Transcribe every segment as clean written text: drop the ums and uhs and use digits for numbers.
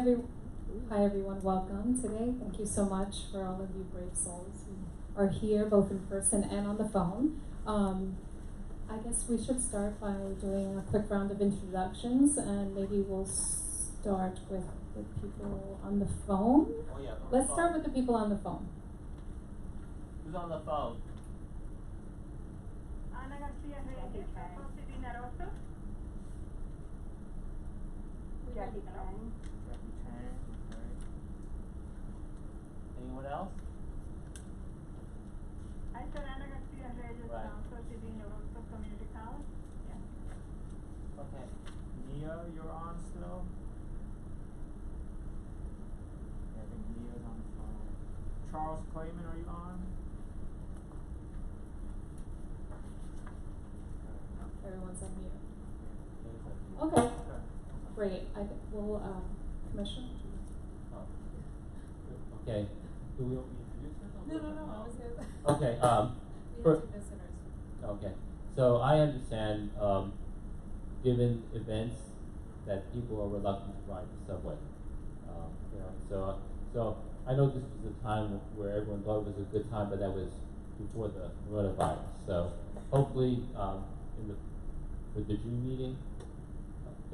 Hi everyone, welcome today. Thank you so much for all of you brave souls who are here, both in person and on the phone. I guess we should start by doing a quick round of introductions, and maybe we'll start with the people on the phone. Oh yeah. Let's start with the people on the phone. Who's on the phone? Ana Garcia Reyes, Jose Vinaroso. Jackie Tang. Jackie Tang. Okay. Anyone else? I said Ana Garcia Reyes, Right. Jose Vinaroso, Community College. Yeah. Okay. Nia, you're on still? Yeah, I think Nia's on the phone. Charles Clayman, are you on? Everyone's on mute. Yeah, Okay, okay. great. I think we'll, Commissioner? Oh. Okay. Do we introduce ourselves? No, I was good. Okay. We have two visitors. Okay. So I understand, given events, that people are reluctant to ride the subway. So I know this was a time where everyone thought it was a good time, but that was before the coronavirus. So hopefully, for the June meeting,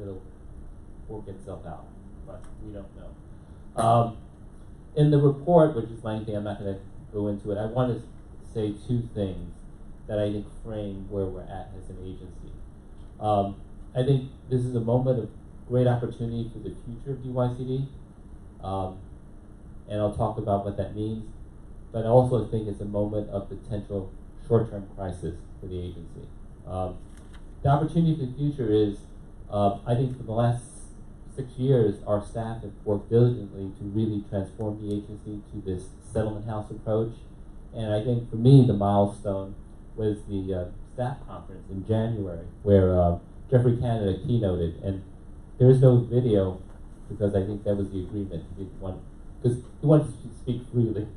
it'll work itself out, but we don't know. In the report, which is lengthy, I'm not going to go into it. I want to say two things that I think frame where we're at as an agency. I think this is a moment of great opportunity for the future of DYCD, and I'll talk about what that means. But I also think it's a moment of potential short-term crisis for the agency. The opportunity for the future is, I think for the last 6 years, our staff have worked diligently to really transform the agency to this settlement house approach. And I think for me, the milestone was the staff conference in January, where Jeffrey Canada keynoted. And there is no video, because I think that was the agreement. Because he wanted to speak freely,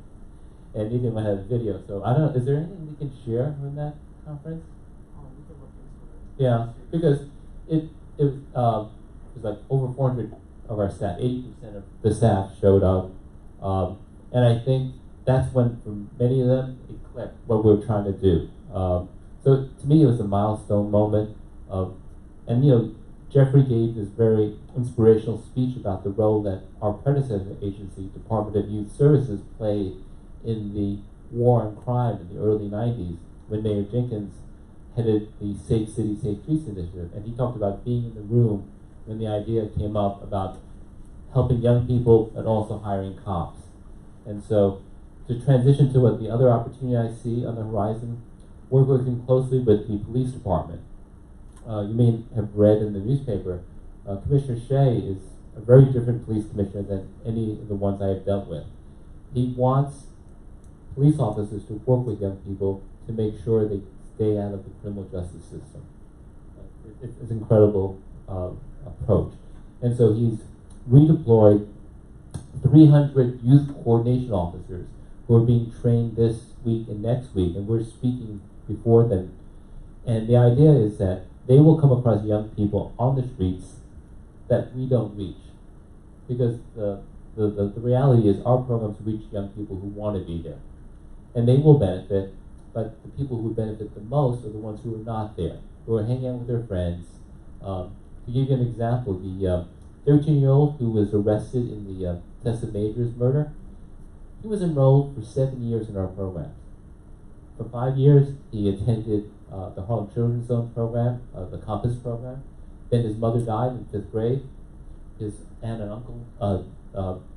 and he didn't want to have video. So I don't know, is there anything we can share from that conference? We can look into it. Yeah, because it was like over 400 of our staff, 80% of the staff showed up. And I think that's when, for many of them, it clicked what we were trying to do. So to me, it was a milestone moment. And you know, Jeffrey gave this very inspirational speech about the role that our predecessor agency, Department of Youth Services, played in the war on crime in the early 90s, when Mayor Jenkins headed the Safe City, Safe Streets initiative. And he talked about being in the room when the idea came up about helping young people and also hiring cops. And so to transition to what the other opportunity I see on the horizon, we're working closely with the police department. You may have read in the newspaper, Commissioner Shea is a very different police commissioner than any of the ones I have dealt with. He wants police officers to work with young people to make sure they stay out of the criminal justice system. It's an incredible approach. And so he's redeployed 300 youth coordination officers who are being trained this week and next week, and we're speaking before them. And the idea is that they will come across young people on the streets that we don't reach. Because the reality is our programs reach young people who want to be there. And they will benefit, but the people who benefit the most are the ones who are not there, who are hanging out with their friends. To give you an example, the 13-year-old who was arrested in the Tessa Majors murder, he was enrolled for 7 years in our program. For 5 years, he attended the Harlem Children's Zone program, the Compass program. Then his mother died in 5th grade. His aunt and uncle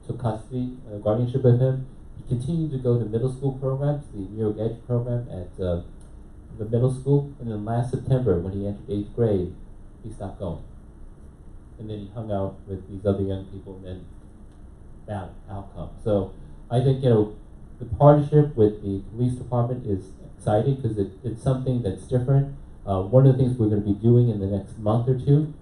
took custody, guardianship of him. He continued to go to middle school programs, the New York Edge program at the middle school. And then last September, when he entered 8th grade, he stopped going. And then he hung out with these other young people, and then that outcome. So I think, you know, the partnership with the police department is exciting because it's something that's different. One of the things we're going to be doing in the next month or two,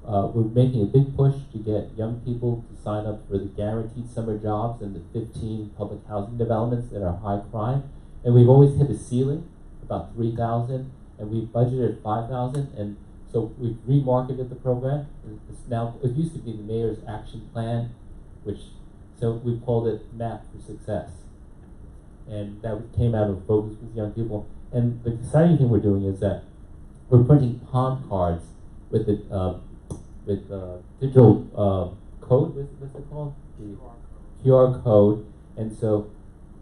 we're making a big push to get young people to sign up for the guaranteed summer jobs in the 15 public housing developments that are high crime. And we've always hit a ceiling, about 3,000, and we've budgeted 5,000. And so we've remarketed the program. It's now, it used to be the mayor's action plan, so we called it Map for Success. And that came out of focus with young people. And the exciting thing we're doing is that we're printing palm cards with the digital code. What's it called? The QR code. And so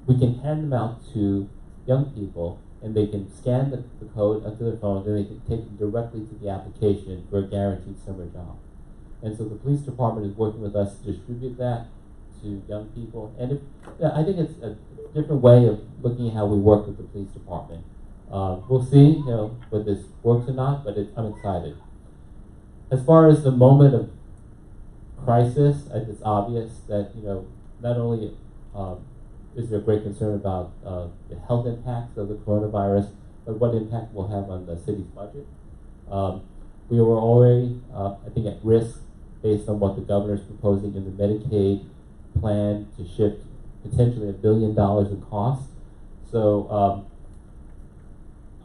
we can hand them out to young people, and they can scan the code onto their phone, and they can take them directly to the application for a guaranteed summer job. And so the police department is working with us to distribute that to young people. And I think it's a different way of looking at how we work with the police department. We'll see, whether this works or not, but I'm excited. As far as the moment of crisis, it's obvious that not only is there great concern about the health impacts of the coronavirus, but what impact it will have on the city's budget. We were already, I think, at risk based on what the governor is proposing in the Medicaid plan to shift potentially $1 billion in cost. So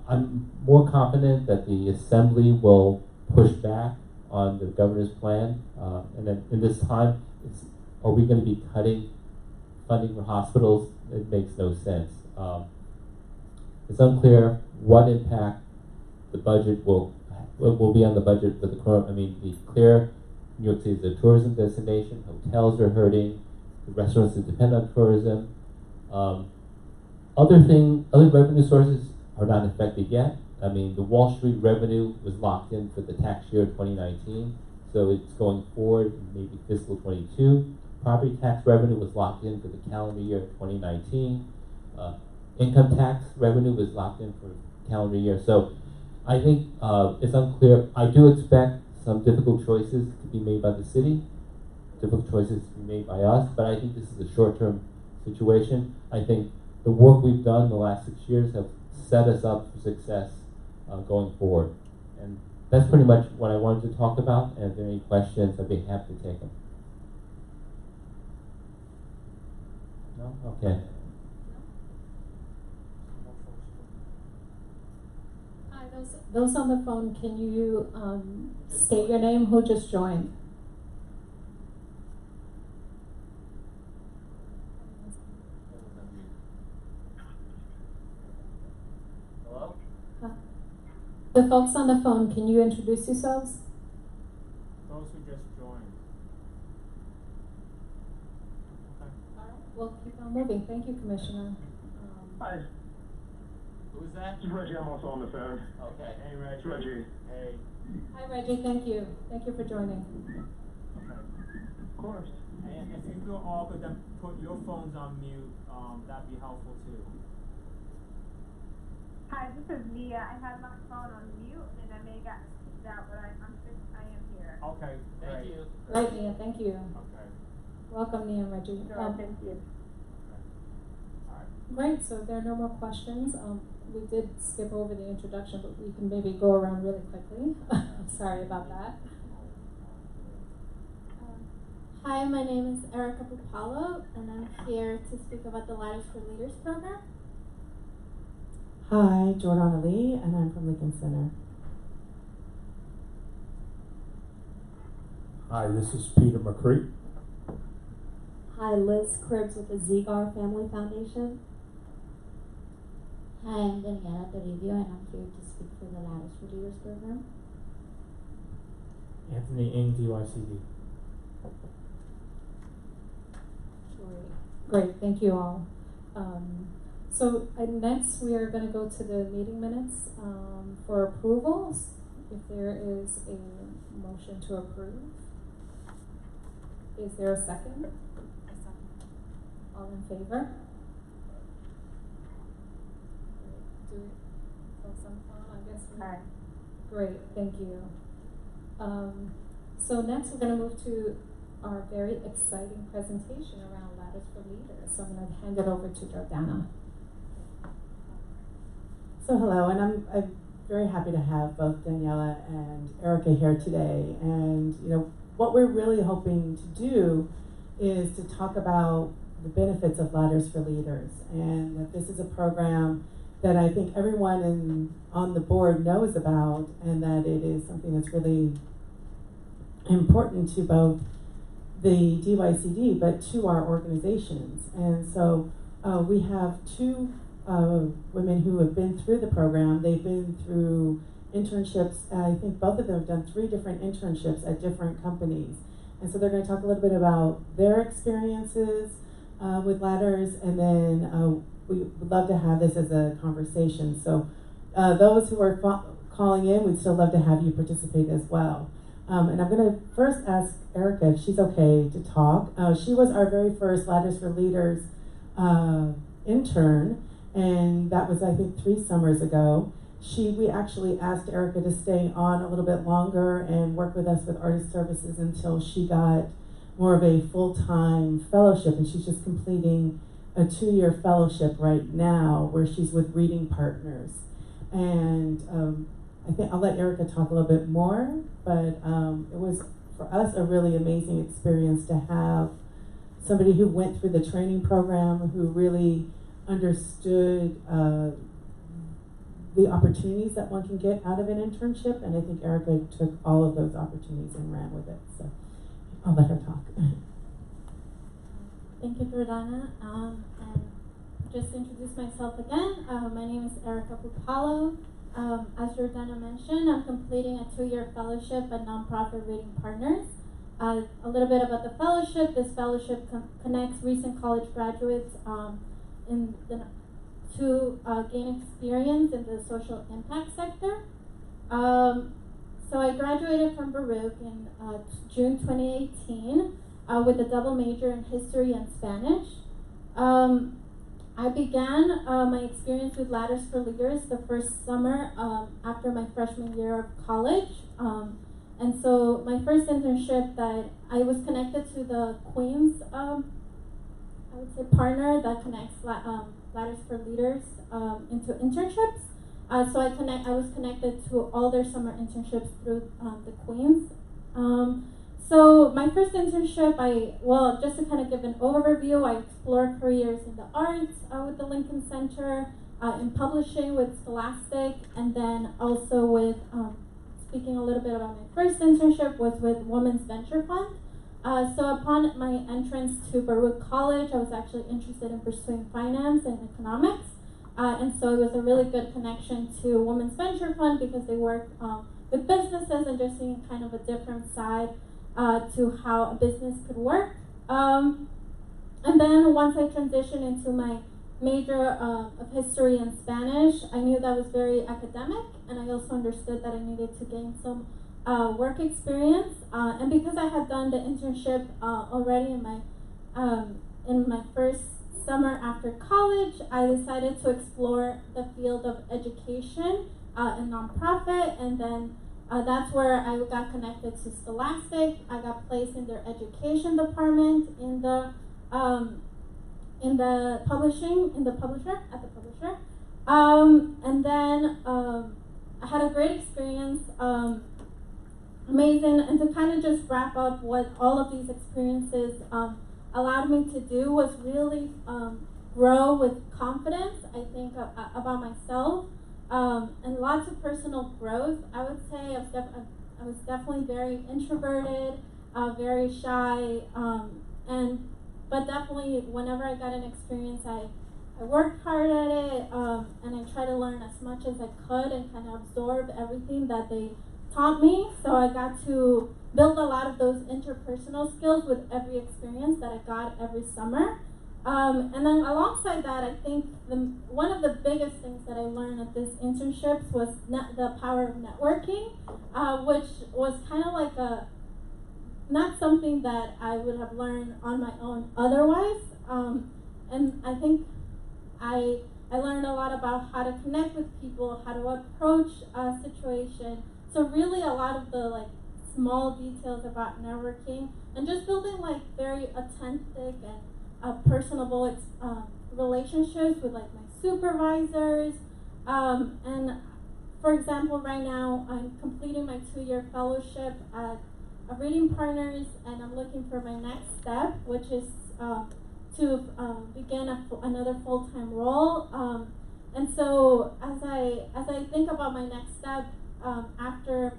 I'm more confident that the Assembly will push back on the governor's plan. And then in this time, are we going to be cutting funding for hospitals? It makes no sense. It's unclear what impact the budget will be on the budget for the current. Be clear, New York City is a tourism destination. Hotels are hurting. The restaurants that depend on tourism. Other revenue sources are not affected yet. The Wall Street revenue was locked in for the tax year 2019, so it's going forward in maybe fiscal 22. Property tax revenue was locked in for the calendar year 2019. Income tax revenue was locked in for calendar year. So I think it's unclear. I do expect some difficult choices to be made by the city, difficult choices to be made by us, but I think this is a short-term situation. I think the work we've done the last 6 years have set us up for success going forward. And that's pretty much what I wanted to talk about. And if there are any questions, I'd be happy to take them. No? Okay. Hi, those on the phone, can you state your name? Who just joined? Hello? The folks on the phone, can you introduce yourselves? Those who just joined. Okay. All right, we'll keep on moving. Thank you, Commissioner. Hi, Who's that? this is Reggie. I'm also on the phone. Okay. Hey, Reggie. It's Reggie. Hey. Hi, Reggie. Thank you. Thank you for joining. Okay. Of course. And if you all could then put your phones on mute, that'd be helpful too. Hi, this is Mia. I had my phone on mute and I may have got kicked out, but I am here. Okay, Thank great. you. Right, Nia. Thank you. Okay. Welcome, Nia and Reggie. Thank you. All right. Great. So there are no more questions. We did skip over the introduction, but we can maybe go around really quickly. Sorry about that. Hi, my name is Erica Papalo, and I'm here to speak about the Ladders for Leaders program. Hi, Jordana Lee, and I'm from Lincoln Center. Hi, this is Peter McCree. Hi, Liz Cribbs with the Zigar Family Foundation. Hi, I'm Daniela Toribio, and I'm here to speak for the Ladders for Leaders program. Anthony Ng, DYCD. Great. Thank you all. So next we are going to go to the meeting minutes for approvals. If there is a motion to approve. Is there a second? All in favor? Do it. Folks on the phone, I guess. Aye. Great, thank you. So next we're going to move to our very exciting presentation around Ladders for Leaders. So I'm going to hand it over to Jordana. So hello, and I'm very happy to have both Daniela and Erica here today. And what we're really hoping to do is to talk about the benefits of Ladders for Leaders, and that this is a program that I think everyone on the board knows about, and that it is something that's really important to both the DYCD, but to our organizations. And so we have two women who have been through the program. They've been through internships. I think both of them have done 3 different internships at different companies. And so they're going to talk a little bit about their experiences with ladders, and then we would love to have this as a conversation. So those who are calling in, we'd still love to have you participate as well. And I'm going to first ask Erica if she's okay to talk. She was our very first Ladders for Leaders intern, and that was, I think, 3 summers ago. We actually asked Erica to stay on a little bit longer and work with us with Artist Services until she got more of a full-time fellowship, and she's just completing a 2-year fellowship right now where she's with Reading Partners. And I think I'll let Erica talk a little bit more, but it was, for us, a really amazing experience to have somebody who went through the training program, who really understood the opportunities that one can get out of an internship, and I think Erica took all of those opportunities and ran with it. So I'll let her talk. Thank you, Jordana. And just introduce myself again. My name is Erica Pupalo. As Jordana mentioned, I'm completing a 2-year fellowship at Nonprofit Reading Partners. A little bit about the fellowship. This fellowship connects recent college graduates to gain experience in the social impact sector. So I graduated from Baruch in June 2018 with a double major in history and Spanish. I began my experience with Ladders for Leaders the first summer after my freshman year of college. And so my first internship that I was connected to the Queens, I would say, partner that connects Ladders for Leaders into internships. So I was connected to all their summer internships through the Queens. So my first internship, just to kind of give an overview, I explored careers in the arts with the Lincoln Center, in publishing with Scholastic, and then also with, speaking a little bit about my first internship, was with Women's Venture Fund. So upon my entrance to Baruch College, I was actually interested in pursuing finance and economics. And so it was a really good connection to Women's Venture Fund because they work with businesses and just seeing kind of a different side to how a business could work. And then once I transitioned into my major of history and Spanish, I knew that was very academic, and I also understood that I needed to gain some work experience. And because I had done the internship already in my first summer after college, I decided to explore the field of education and nonprofit, and then that's where I got connected to Scholastic. I got placed in their education department at the publisher. And then I had a great experience, amazing. And to kind of just wrap up what all of these experiences allowed me to do was really grow with confidence, I think, about myself. And lots of personal growth. I would say I was definitely very introverted, very shy, but definitely whenever I got an experience, I worked hard at it, and I tried to learn as much as I could and kind of absorb everything that they taught me. So I got to build a lot of those interpersonal skills with every experience that I got every summer. And then alongside that, I think one of the biggest things that I learned at this internships was the power of networking, which was kind of like not something that I would have learned on my own otherwise. And I think I learned a lot about how to connect with people, how to approach a situation. So really a lot of the small details about networking and just building very authentic and personable relationships with my supervisors. And for example, right now I'm completing my 2-year fellowship at Reading Partners, and I'm looking for my next step, which is to begin another full-time role. And so as I think about my next step after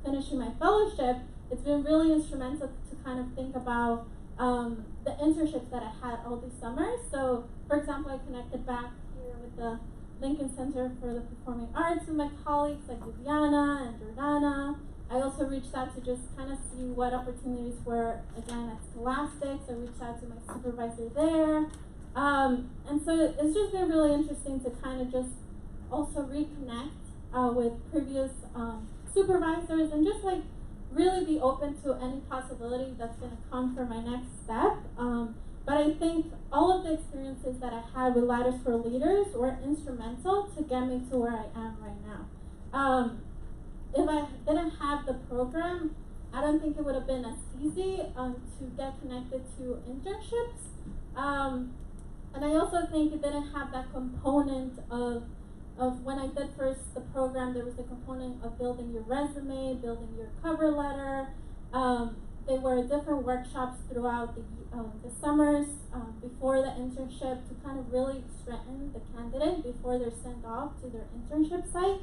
finishing my fellowship, it's been really instrumental to kind of think about the internships that I had all these summers. So, for example, I connected back here with the Lincoln Center for the Performing Arts with my colleagues like Viviana and Jordana. I also reached out to just kind of see what opportunities were, again, at Scholastic. So I reached out to my supervisor there. And so it's just been really interesting to kind of just also reconnect with previous supervisors and just like really be open to any possibility that's going to come for my next step. But I think all of the experiences that I had with Ladders for Leaders were instrumental to get me to where I am right now. If I didn't have the program, I don't think it would have been as easy to get connected to internships. And I also think it didn't have that component of when I did first the program, there was the component of building your resume, building your cover letter. There were different workshops throughout the summers before the internship to kind of really strengthen the candidate before they're sent off to their internship site.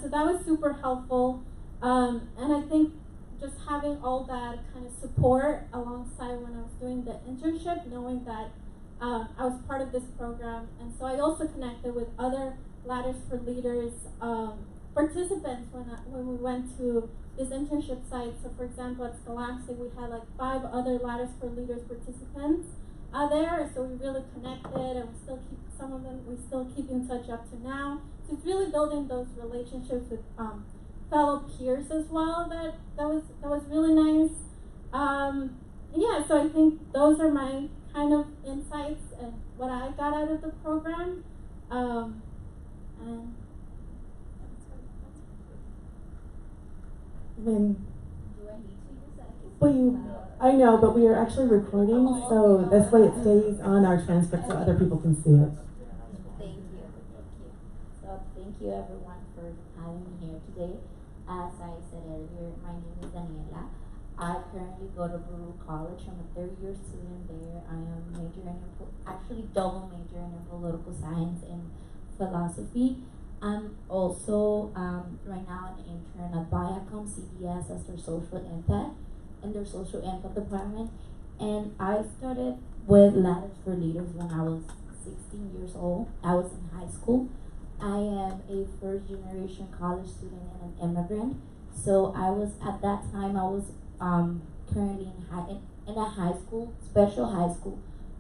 So that was super helpful. And I think just having all that kind of support alongside when I was doing the internship, knowing that I was part of this program. And so I also connected with other Ladders for Leaders participants when we went to this internship site. So for example, at Scholastic, we had like 5 other Ladders for Leaders participants there. So we really connected, and we still keep in touch up to now. So it's really building those relationships with fellow peers as well. That was really nice. Yeah, so I think those are my kind of insights and what I got out of the program. And Then, Do I need to use that? I know, but we are actually recording, so this way it stays on our transcript so other people can see it. Thank you. So thank you everyone for having me here today. As I said earlier, my name is Daniela. I currently go to Baruch College. I'm a 3rd-year student there. I am actually double majoring in political science and philosophy. I'm also right now an intern at Viacom CBS as their social impact in their social impact department. And I started with Ladders for Leaders when I was 16 years old. I was in high school. I am a 1st-generation college student and an immigrant. So at that time I was currently in a high school, special high school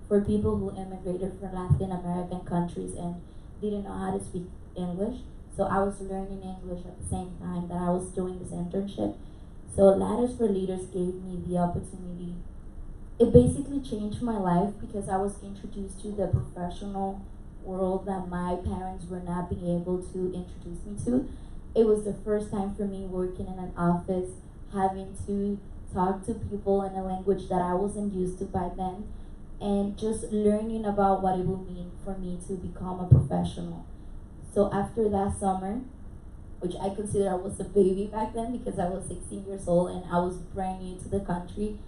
for people who immigrated from Latin American countries and didn't know how to speak English. So I was learning English at the same time that I was doing this internship. So Ladders for Leaders gave me the opportunity. It basically changed my life because I was introduced to the professional world that my parents were not being able to introduce me to. It was the first time for me working in an office, having to talk to people in a language that I wasn't used to by then, and just learning about what it would mean for me to become a professional. So after that summer, which I consider I was a baby back then because I was 16 years old and I was brand new to the country,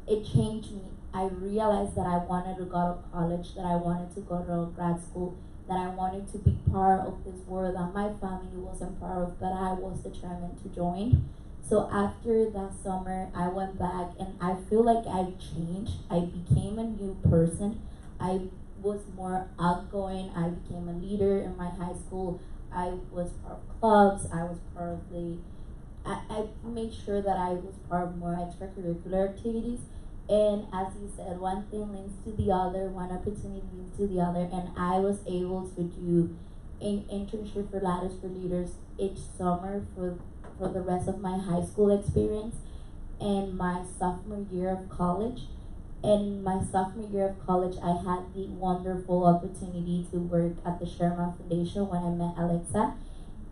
it changed me. I realized that I wanted to go to college, that I wanted to go to grad school, that I wanted to be part of this world that my family wasn't part of, but I was determined to join. So after that summer, I went back and I feel like I've changed. I became a new person. I was more outgoing. I became a leader in my high school. I was part of clubs. I was part of I made sure that I was part of more extracurricular activities. And as you said, one thing leads to the other, one opportunity leads to the other, and I was able to do an internship for Ladders for Leaders each summer for the rest of my high school experience and my sophomore year of college. In my sophomore year of college, I had the wonderful opportunity to work at the Sherman Foundation when I met Alexa.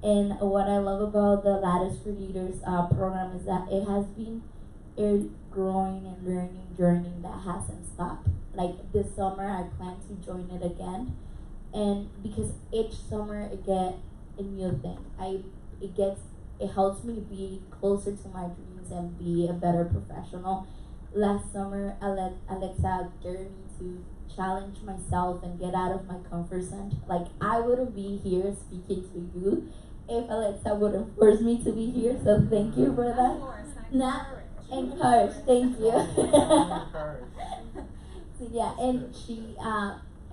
And what I love about the Ladders for Leaders program is that it has been a growing and learning journey that hasn't stopped. Like this summer, I plan to join it again, and because each summer I get a new thing. It helps me be closer to my dreams and be a better professional. Last summer, Alexa dared me to challenge myself and get out of my comfort zone. Like I wouldn't be here speaking to you if Alexa wouldn't force me to be here. So thank you for that. Encouraged, thank you. Encouraged. So yeah, and she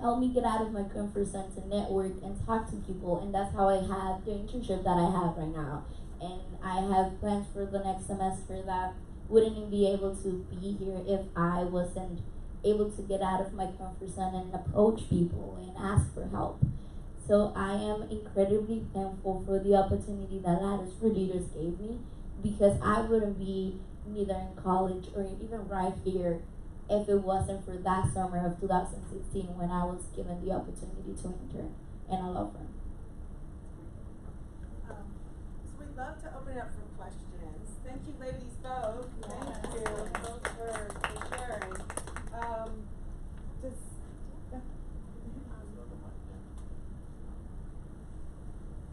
helped me get out of my comfort zone to network and talk to people, and that's how I have the internship that I have right now. And I have plans for the next semester that wouldn't even be able to be here if I wasn't able to get out of my comfort zone and approach people and ask for help. So I am incredibly thankful for the opportunity that Ladders for Leaders gave me, because I wouldn't be neither in college or even right here if it wasn't for that summer of 2016 when I was given the opportunity to intern in a law firm. So we'd love to open it up for questions. Thank you, ladies, both. Thank you both for sharing.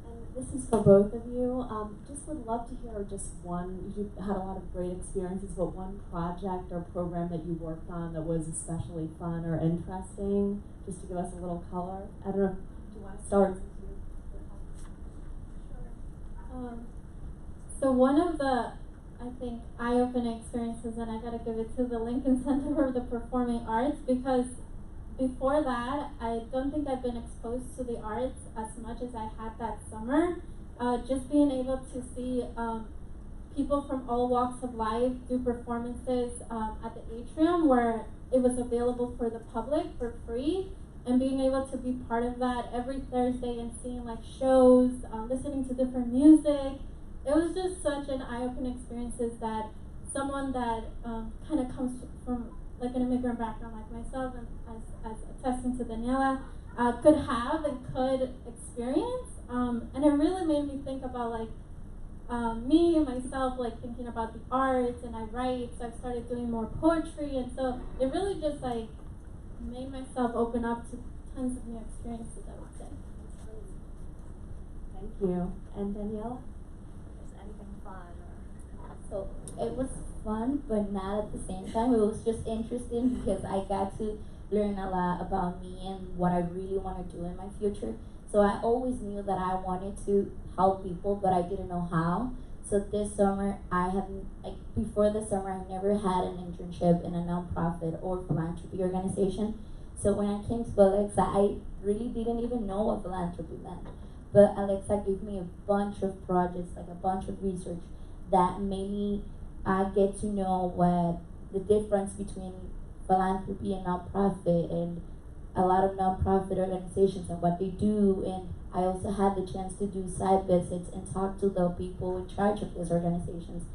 And this is for both of you. Just would love to hear just one, you had a lot of great experiences, but one project or program that you worked on that was especially fun or interesting, just to give us a little color. I don't know, do you want to start? So one of the, I think, eye-opening experiences, and I gotta give it to the Lincoln Center for the Performing Arts, because before that, I don't think I've been exposed to the arts as much as I had that summer. Just being able to see people from all walks of life do performances at the atrium where it was available for the public for free, and being able to be part of that every Thursday and seeing like shows, listening to different music. It was just such an eye-opening experiences that someone that kind of comes from like an immigrant background like myself, and as attesting to Daniela, could have and could experience. And it really made me think about like me and myself, like thinking about the arts, and I write, so I started doing more poetry, and so it really just like made myself open up to tons of new experiences, I would say. Thank you. And Daniela? Anything fun? So it was fun, but not at the same time. It was just interesting because I got to learn a lot about me and what I really want to do in my future. So I always knew that I wanted to help people, but I didn't know how. So this summer, before the summer, I never had an internship in a nonprofit or philanthropy organization. So when I came to Alexa, I really didn't even know what philanthropy meant. But Alexa gave me a bunch of projects, like a bunch of research that made me get to know what the difference between philanthropy and nonprofit, and a lot of nonprofit organizations and what they do. And I also had the chance to do side visits and talk to the people in charge of these organizations.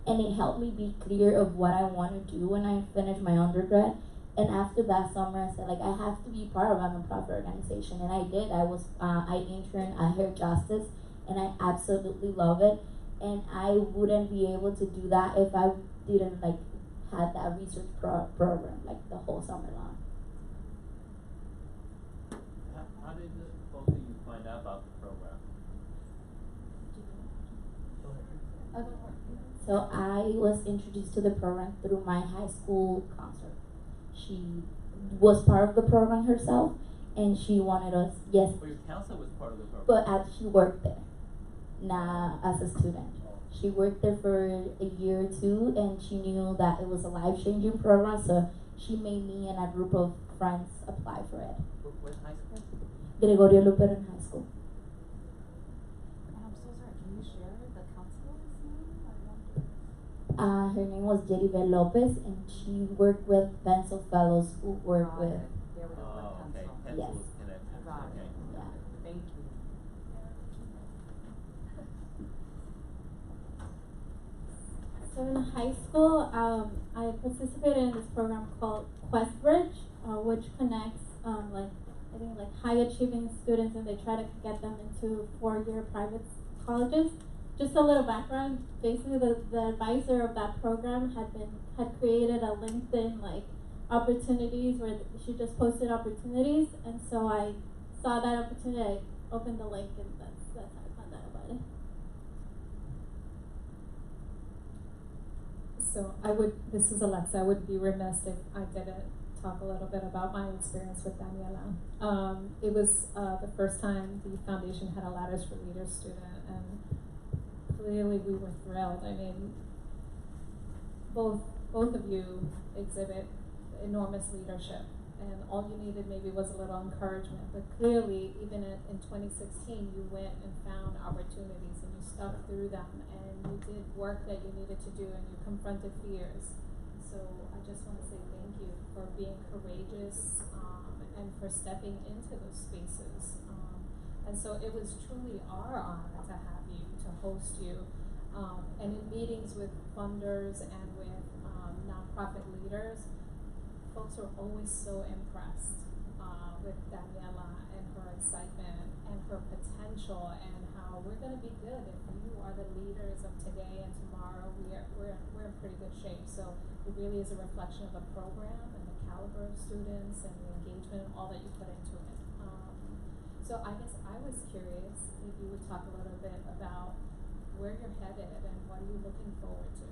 And it helped me be clear of what I want to do when I finish my undergrad. And after that summer, I said, like, I have to be part of a nonprofit organization. And I did. I interned at Hair Justice, and I absolutely love it. And I wouldn't be able to do that if I didn't, like, have that research program, like, the whole summer long. How did both of you find out about the program? Okay. So I was introduced to the program through my high school counselor. She was part of the program herself, and she wanted us, yes. Well, your counselor was part of the program. But she worked there, not as a student. She worked there for a year or two, and she knew that it was a life-changing program, so she made me and a group of friends apply for it. What high school? Gregorio Luperon High School. I'm so sorry, can you share the counselor's name? Her name was Jeribel Lopez, and she worked with Pencil Fellows who work with. There we go. Oh, okay. Yes. Pencil was connected. Got it. Okay. Yeah. Thank you. So in high school, I participated in this program called Quest Bridge, which connects high achieving students, and they try to get them into 4-year private colleges. Just a little background. Basically, the advisor of that program had created a LinkedIn opportunities where she just posted opportunities, and so I saw that opportunity. I opened the link, and that's how I found out about it. So this is Alexa, I would be remiss if I didn't talk a little bit about my experience with Daniela. It was the first time the foundation had a Ladders for Leaders student, and clearly we were thrilled. I mean, both of you exhibit enormous leadership, and all you needed maybe was a little encouragement. But clearly, even in 2016, you went and found opportunities, and you stuck through them, and you did work that you needed to do, and you confronted fears. So I just want to say thank you for being courageous and for stepping into those spaces. And so it was truly our honor to have you, to host you. And in meetings with funders and with nonprofit leaders, folks were always so impressed with Daniela and her excitement and her potential, and how we're going to be good if you are the leaders of today and tomorrow. We're in pretty good shape. So it really is a reflection of the program and the caliber of students and the engagement and all that you put into it. So I guess I was curious if you would talk a little bit about where you're headed and what are you looking forward to.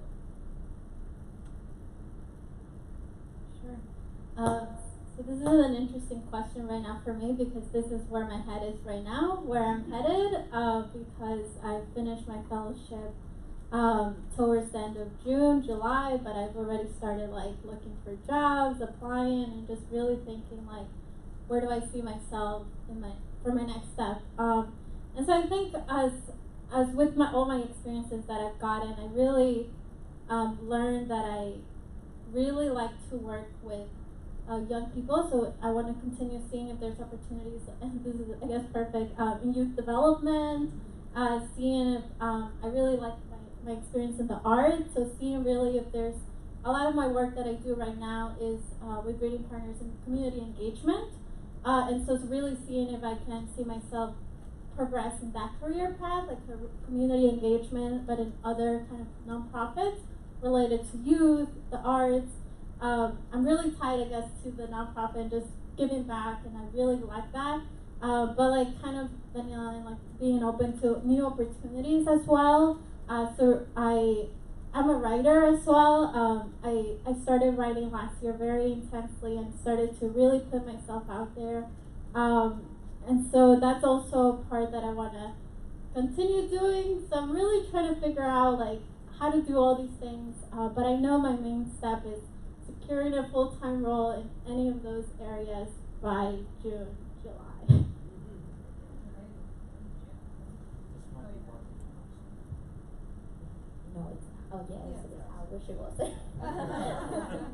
Sure. So this is an interesting question right now for me, because this is where my head is right now, where I'm headed, because I finished my fellowship towards the end of June, July, but I've already started looking for jobs, applying, and just really thinking where do I see myself for my next step. And so I think as with all my experiences that I've gotten, I really learned that I really like to work with young people. So I want to continue seeing if there's opportunities, and this is, I guess, perfect, in youth development, seeing if, I really like my experience in the arts, so seeing really if there's, a lot of my work that I do right now is with Reading Partners in community engagement, and so it's really seeing if I can see myself progress in that career path, like community engagement, but in other kind of nonprofits related to youth, the arts. I'm really tied, I guess, to the nonprofit and just giving back, and I really like that. But kind of Daniela, being open to new opportunities as well. So I'm a writer as well. I started writing last year very intensely and started to really put myself out there. And so that's also a part that I want to continue doing. So I'm really trying to figure out how to do all these things. But I know my main step is securing a full-time role in any of those areas by June, July. No, it's oh yes, it is. I wish it was.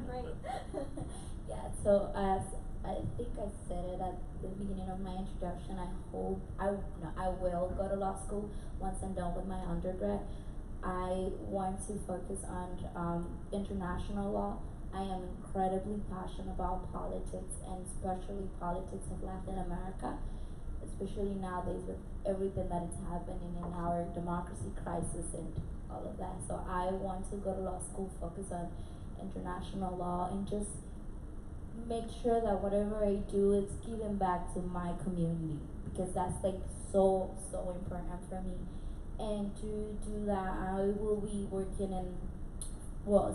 Great. Yeah. So as I think I said it at the beginning of my introduction, I hope I will go to law school once I'm done with my undergrad. I want to focus on international law. I am incredibly passionate about politics, and especially politics of Latin America, especially nowadays with everything that is happening in our democracy crisis and all of that. So I want to go to law school, focus on international law, and just make sure that whatever I do is giving back to my community, because that's so important for me. And to do that, I will be working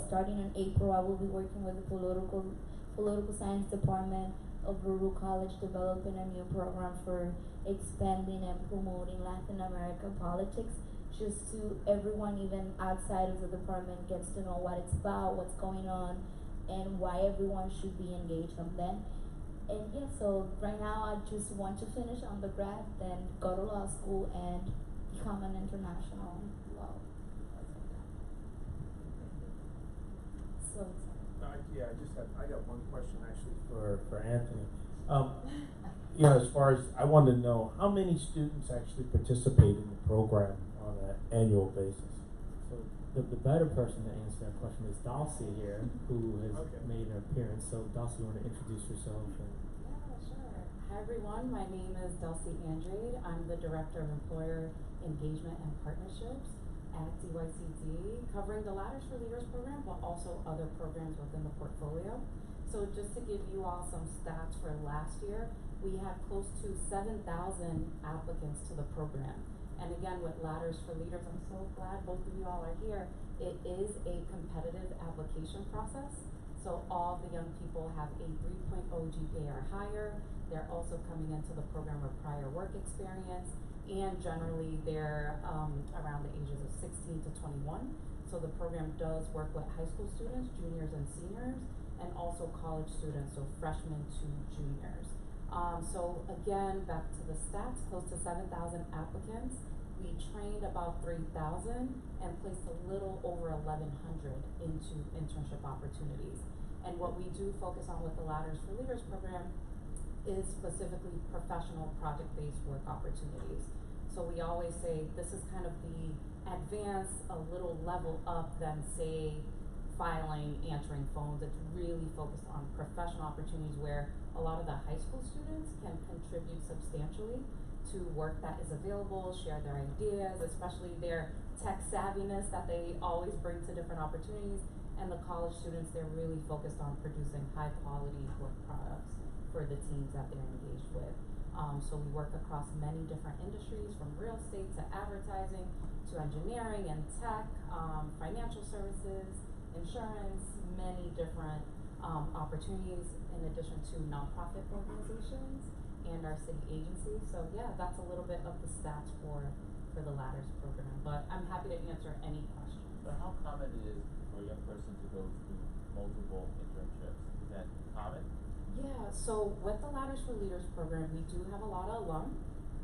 starting in April, I will be working with the political science department of Baruch College, developing a new program for expanding and promoting Latin American politics, just to everyone, even outside of the department, gets to know what it's about, what's going on, and why everyone should be engaged on them. And yeah, so right now I just want to finish undergrad, then go to law school and become an international law. So I got one question actually for Anthony. As far as I want to know, how many students actually participate in the program on an annual basis? So the better person to answer that question is Dalsie here, who has made an appearance. So Dalsie, you want to introduce yourself? Yeah, sure. Hi everyone, my name is Dalsie Andrade. I'm the Director of Employer Engagement and Partnerships at DYCD, covering the Ladders for Leaders program, but also other programs within the portfolio. So just to give you all some stats for last year, we had close to 7,000 applicants to the program. And again, with Ladders for Leaders, I'm so glad both of you all are here. It is a competitive application process. So all the young people have a 3.0 GPA or higher. They're also coming into the program with prior work experience, and generally they're around the ages of 16 to 21. So the program does work with high school students, juniors and seniors, and also college students, so freshmen to juniors. So again, back to the stats, close to 7,000 applicants. We trained about 3,000 and placed a little over 1,100 into internship opportunities. And what we do focus on with the Ladders for Leaders program is specifically professional project-based work opportunities. So we always say this is kind of the advanced, a little level up than say filing, answering phones. It's really focused on professional opportunities where a lot of the high school students can contribute substantially to work that is available, share their ideas, especially their tech savviness that they always bring to different opportunities. And the college students, they're really focused on producing high quality work products for the teams that they're engaged with. So we work across many different industries, from real estate to advertising to engineering and tech, financial services, insurance, many different opportunities in addition to nonprofit organizations and our city agencies. So yeah, that's a little bit of the stats for the Ladders program, but I'm happy to answer any questions. So how common it is for a young person to go through multiple internships? Is that common? Yeah, so with the Ladders for Leaders program, we do have a lot of alum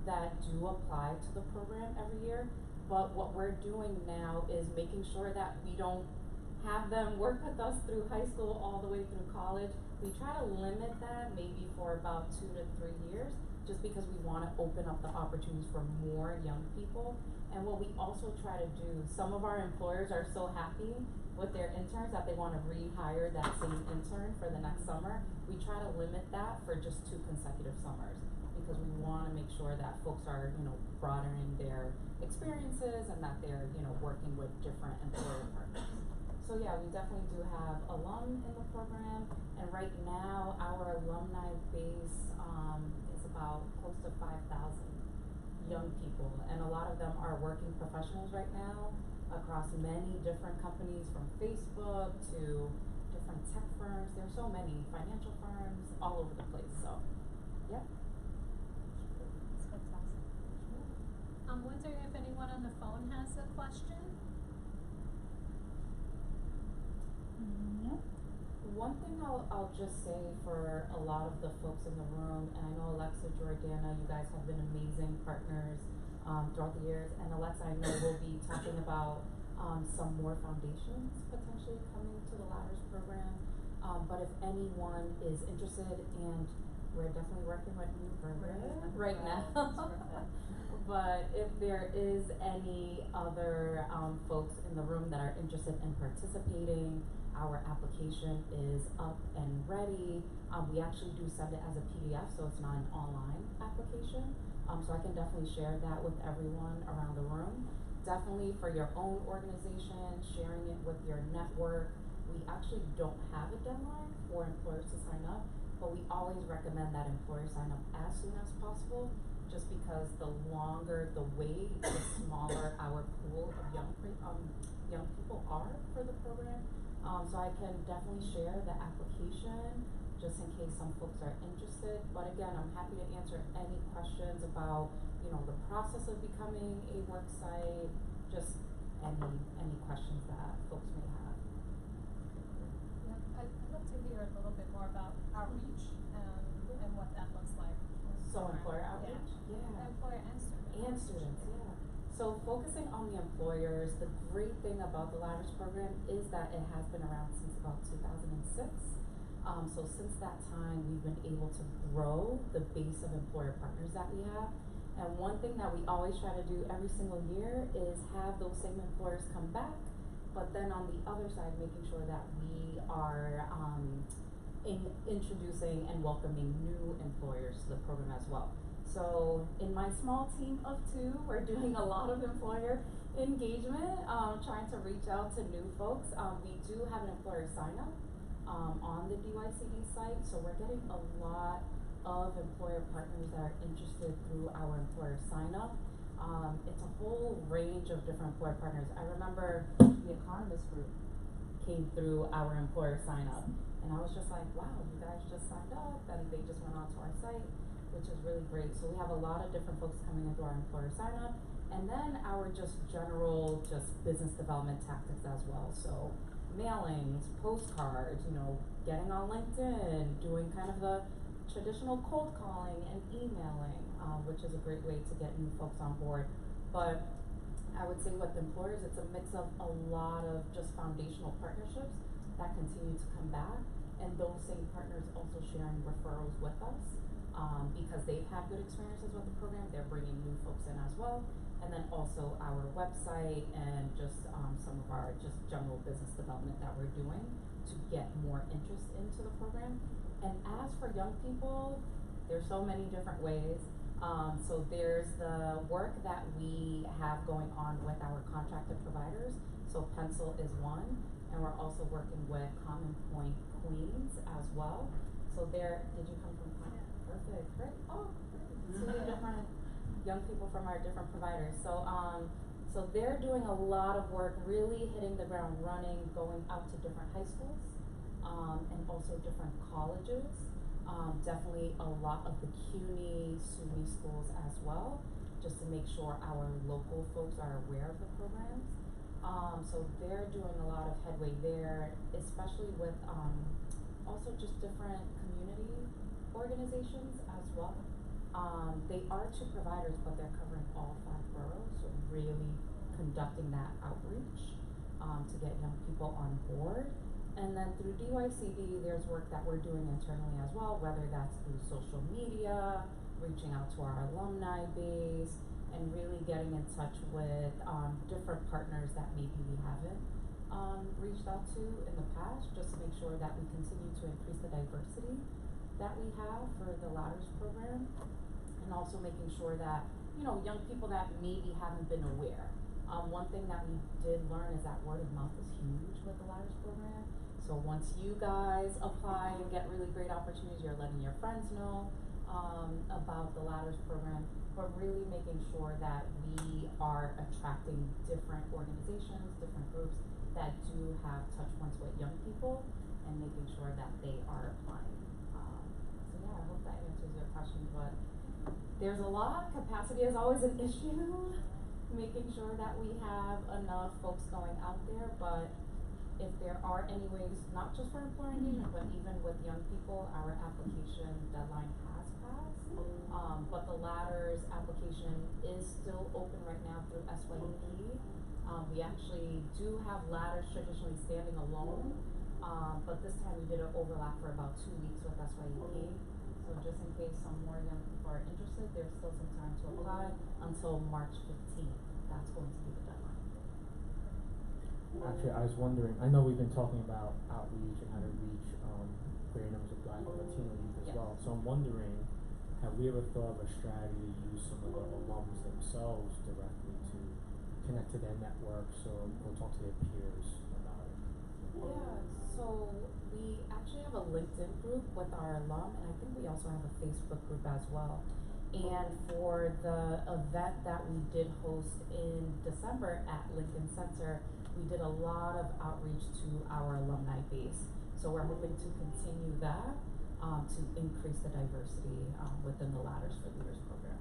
that do apply to the program every year, but what we're doing now is making sure that we don't have them work with us through high school all the way through college. We try to limit that maybe for about 2 to 3 years, just because we want to open up the opportunities for more young people. And what we also try to do, some of our employers are so happy with their interns that they want to rehire that same intern for the next summer. We try to limit that for just 2 consecutive summers, because we want to make sure that folks are, broadening their experiences and that they're, working with different employer partners. So yeah, we definitely do have alum in the program, and right now our alumni base is about close to 5,000 young people, and a lot of them are working professionals right now across many different companies, from Facebook to different tech firms. There's so many financial firms all over the place. So, yeah. That's fantastic. I'm wondering if anyone on the phone has a question? No. One thing I'll just say for a lot of the folks in the room, and I know Alexa, Jordana, you guys have been amazing partners throughout the years, and Alexa, I know we'll be talking about some more foundations potentially coming to the Ladders program, but if anyone is interested, and we're definitely working with new programs right now, but if there is any other folks in the room that are interested in participating, our application is up and ready. We actually do send it as a PDF, so it's not an online application. So I can definitely share that with everyone around the room. Definitely for your own organization, sharing it with your network. We actually don't have a deadline for employers to sign up, but we always recommend that employers sign up as soon as possible, just because the longer the wait, the smaller our pool of young people are for the program. So I can definitely share the application just in case some folks are interested. But again, I'm happy to answer any questions about, the process of becoming a work site, just any questions that folks may have. Yeah, I'd love to hear a little bit more about outreach and what that looks like. So employer outreach? Yeah. Employer and student. And students, yeah. So focusing on the employers, the great thing about the Ladders program is that it has been around since about 2006. So since that time, we've been able to grow the base of employer partners that we have. And one thing that we always try to do every single year is have those same employers come back, but then on the other side, making sure that we are introducing and welcoming new employers to the program as well. So in my small team of 2, we're doing a lot of employer engagement, trying to reach out to new folks. We do have an employer sign up on the DYCE site, so we're getting a lot of employer partners that are interested through our employer sign up. It's a whole range of different employer partners. I remember the Economist Group came through our employer sign up, and I was just like, wow, you guys just signed up, and they just went onto our site, which is really great. So we have a lot of different folks coming into our employer sign up, And then our just general business development tactics as well. So mailings, postcards, getting on LinkedIn, doing kind of the traditional cold calling and emailing, which is a great way to get new folks on board. But I would say with employers, it's a mix of a lot of just foundational partnerships that continue to come back, and those same partners also sharing referrals with us, because they've had good experiences with the program. They're bringing new folks in as well. And then also our website and just some of our just general business development that we're doing to get more interest into the program. And as for young people, there's so many different ways. So there's the work that we have going on with our contracted providers. So Pencil is one, and we're also working with Common Point Queens as well. So there, did you come from Common? Perfect, great. Oh, great. So different young people from our different providers. So so they're doing a lot of work, really hitting the ground running, going out to different high schools, and also different colleges. Definitely a lot of the CUNY, SUNY schools as well, just to make sure our local folks are aware of the programs. So they're doing a lot of headway there, especially with also just different community organizations as well. They are 2 providers, but they're covering all 5 boroughs, so really conducting that outreach to get young people on board. And then through DYCD, there's work that we're doing internally as well, whether that's through social media, reaching out to our alumni base, and really getting in touch with different partners that maybe we haven't reached out to in the past, just to make sure that we continue to increase the diversity that we have for the Ladders program, and also making sure that, young people that maybe haven't been aware. One thing that we did learn is that word of mouth is huge with the Ladders program. So once you guys apply and get really great opportunities, you're letting your friends know about the Ladders program, but really making sure that we are attracting different organizations, different groups that do have touch points with young people, and making sure that they are applying. So yeah, I hope that answers your question, but there's a lot. Capacity is always an issue, making sure that we have enough folks going out there, but if there are any ways, not just for employer engagement, but even with young people, our application deadline has passed. But the Ladders application is still open right now through SYEP. We actually do have Ladders traditionally standing alone, but this time we did an overlap for about 2 weeks with SYEP. So just in case some more young people are interested, there's still some time to apply until March 15th. That's going to be the deadline. Actually, I was wondering, I know we've been talking about outreach and how to reach greater numbers of Black and Latino youth as well. So I'm wondering, have we ever thought of a strategy to use some of the alums themselves directly to connect to their networks or go talk to their peers about it? Yeah, so we actually have a LinkedIn group with our alum, and I think we also have a Facebook group as well. And for the event that we did host in December at Lincoln Center, we did a lot of outreach to our alumni base. So we're hoping to continue that to increase the diversity within the Ladders for Leaders program.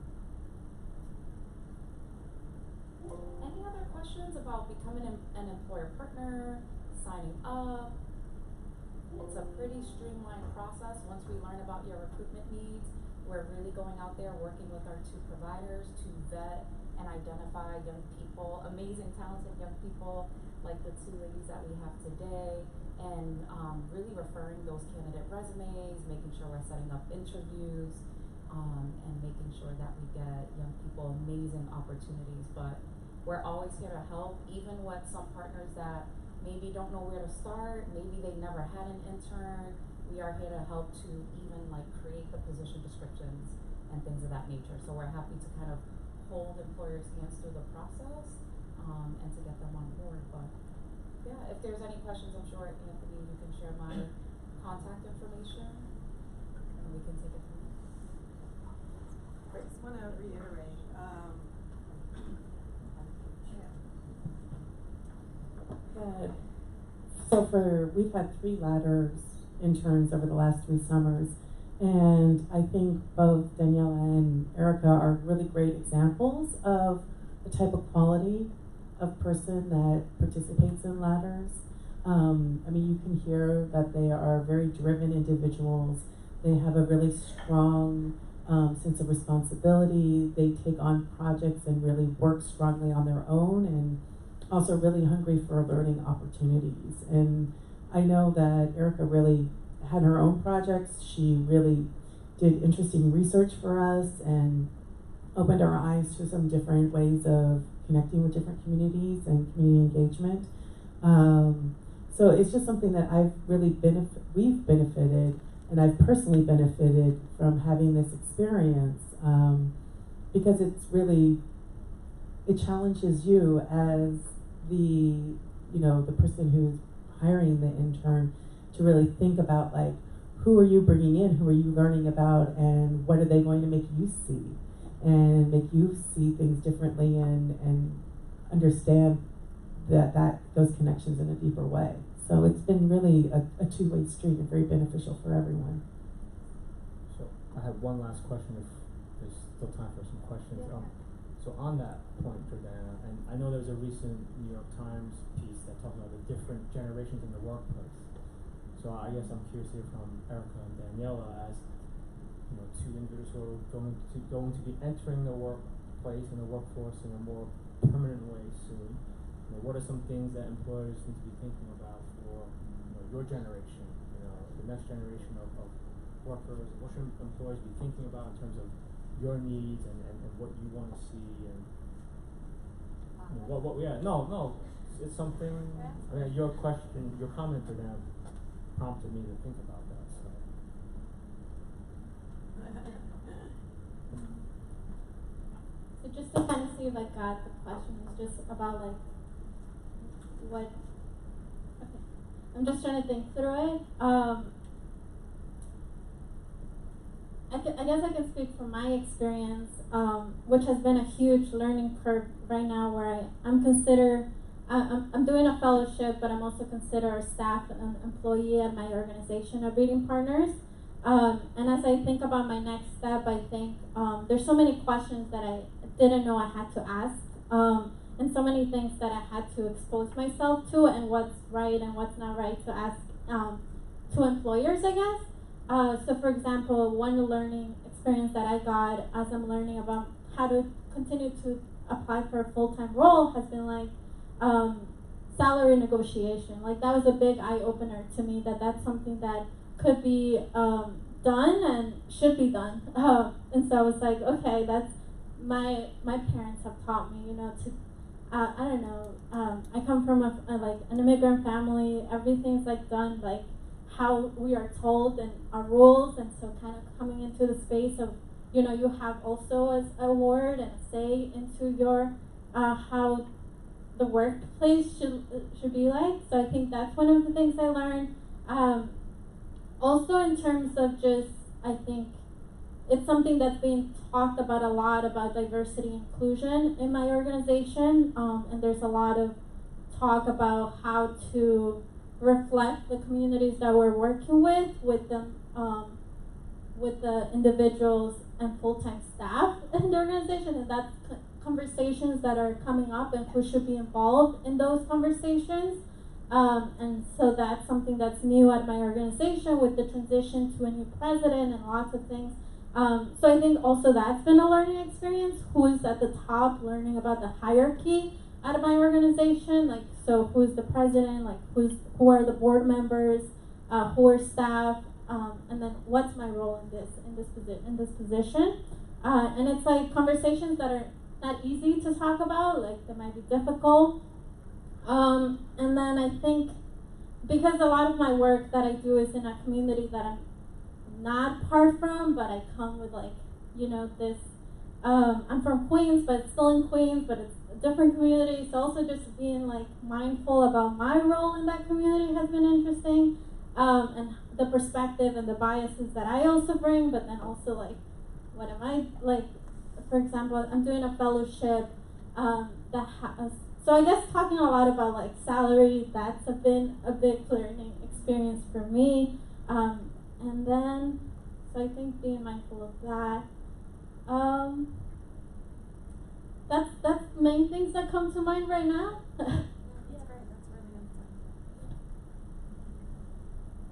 Any other questions about becoming an employer partner, signing up? It's a pretty streamlined process. Once we learn about your recruitment needs, we're really going out there working with our 2 providers to vet and identify young people, amazing, talented young people like the 2 ladies that we have today, and really referring those candidate resumes, making sure we're setting up interviews, and making sure that we get young people amazing opportunities. But we're always here to help, even with some partners that maybe don't know where to start, maybe they never had an intern. We are here to help to even create the position descriptions and things of that nature. So we're happy to kind of hold employers' hands through the process and to get them on board. But yeah, if there's any questions, I'm sure, Anthony, you can share my contact information and we can take it from there. I just want to reiterate, we've had 3 Ladders interns over the last 3 summers, and I think both Daniela and Erica are really great examples of the type of quality of person that participates in ladders. I mean, you can hear that they are very driven individuals. They have a really strong sense of responsibility. They take on projects and really work strongly on their own, and also really hungry for learning opportunities. And I know that Erica really had her own projects. She really did interesting research for us and opened our eyes to some different ways of connecting with different communities and community engagement. So it's just something that I've really we've benefited, and I've personally benefited from having this experience, because it's really, it challenges you as the person who's hiring the intern to really think about, like, who are you bringing in, who are you learning about, and what are they going to make you see, and make you see things differently, and understand those connections in a deeper way. So it's been really a two-way street and very beneficial for everyone. So I have one last question, if there's still time for some questions. Yeah. So on that point, Jordana, and I know there's a recent New York Times piece that talks about the different generations in the workplace. So I guess I'm curious to hear from Erica and Daniela, as two individuals who are going to be entering the workplace and the workforce in a more permanent way soon. What are some things that employers need to be thinking about for your generation, the next generation of workers? What should employers be thinking about in terms of your needs and what you want to see, and it's something. I mean, your comment to them prompted me to think about that. So just to kind of see if I got the question, it's just about like what. Okay, I'm just trying to think through it. I guess I can speak from my experience, which has been a huge learning curve right now, where I'm doing a fellowship, but I'm also considered a staff and employee at my organization of Reading Partners. And as I think about my next step, I think there's so many questions that I didn't know I had to ask, and so many things that I had to expose myself to, and what's right and what's not right to ask to employers, I guess. So for example, one learning experience that I got as I'm learning about how to continue to apply for a full-time role has been like salary negotiation. Like, that was a big eye-opener to me, that's something that could be done and should be done. And so I was like, okay, that's my parents have taught me, to I don't know. I come from an immigrant family. Everything's like done like how we are told and our rules, and so kind of coming into the space of you have also as a word and a say into your how the workplace should be like. So I think that's one of the things I learned. Also, in terms of just, I think it's something that's being talked about a lot, about diversity and inclusion in my organization, and there's a lot of talk about how to reflect the communities that we're working with them, with the individuals and full-time staff in the organization, and that's conversations that are coming up and who should be involved in those conversations. And so that's something that's new at my organization with the transition to a new president and lots of things. So I think also that's been a learning experience. Who's at the top, learning about the hierarchy out of my organization, like, so who's the president, like who are the board members, who are staff, and then what's my role in this position. And it's like conversations that are not easy to talk about, like they might be difficult. And then I think because a lot of my work that I do is in a community that I'm not part from, but I come with like, this, I'm from Queens, but still in Queens, but it's a different community. So also just being like mindful about my role in that community has been interesting. And the perspective and the biases that I also bring, but then also like, what am I, like, for example, I'm doing a fellowship that has, so I guess talking a lot about like salary, that's been a big learning experience for me. And then, so I think being mindful of that. that's the main things that come to mind right now. That's great. That's really insightful.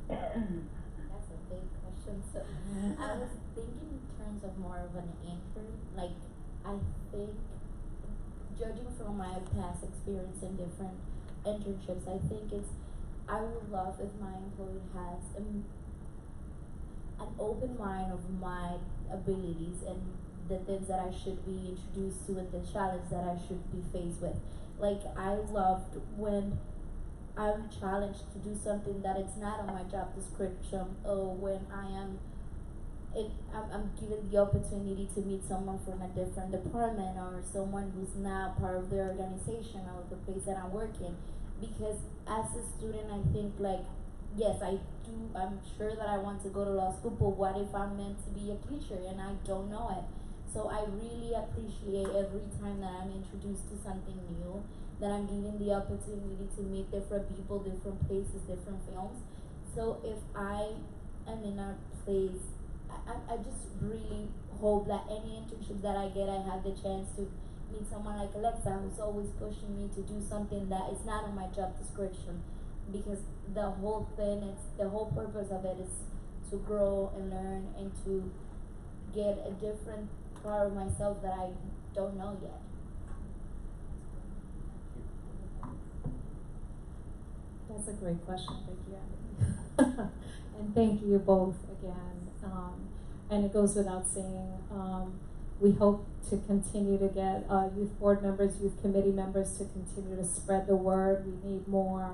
That's a big question. So I was thinking in terms of more of an anchor. Like, I think, judging from my past experience in different internships, I think I would love if my employee has an open mind of my abilities and the things that I should be introduced to and the challenge that I should be faced with. Like, I loved when I'm challenged to do something that it's not on my job description, or when I'm given the opportunity to meet someone from a different department or someone who's not part of the organization or the place that I'm working. Because as a student, I think, like, yes, I'm sure that I want to go to law school, but what if I'm meant to be a teacher and I don't know it? So I really appreciate every time that I'm introduced to something new, that I'm given the opportunity to meet different people, different places, different films. So if I am in a place, I just really hope that any internship that I get, I have the chance to meet someone like Alexa, who's always pushing me to do something that is not on my job description. Because the whole purpose of it is to grow and learn and to get a different part of myself that I don't know yet. That's a great question. Thank you, Andy. And thank you both again. And it goes without saying, we hope to continue to get youth board members, youth committee members to continue to spread the word. We need more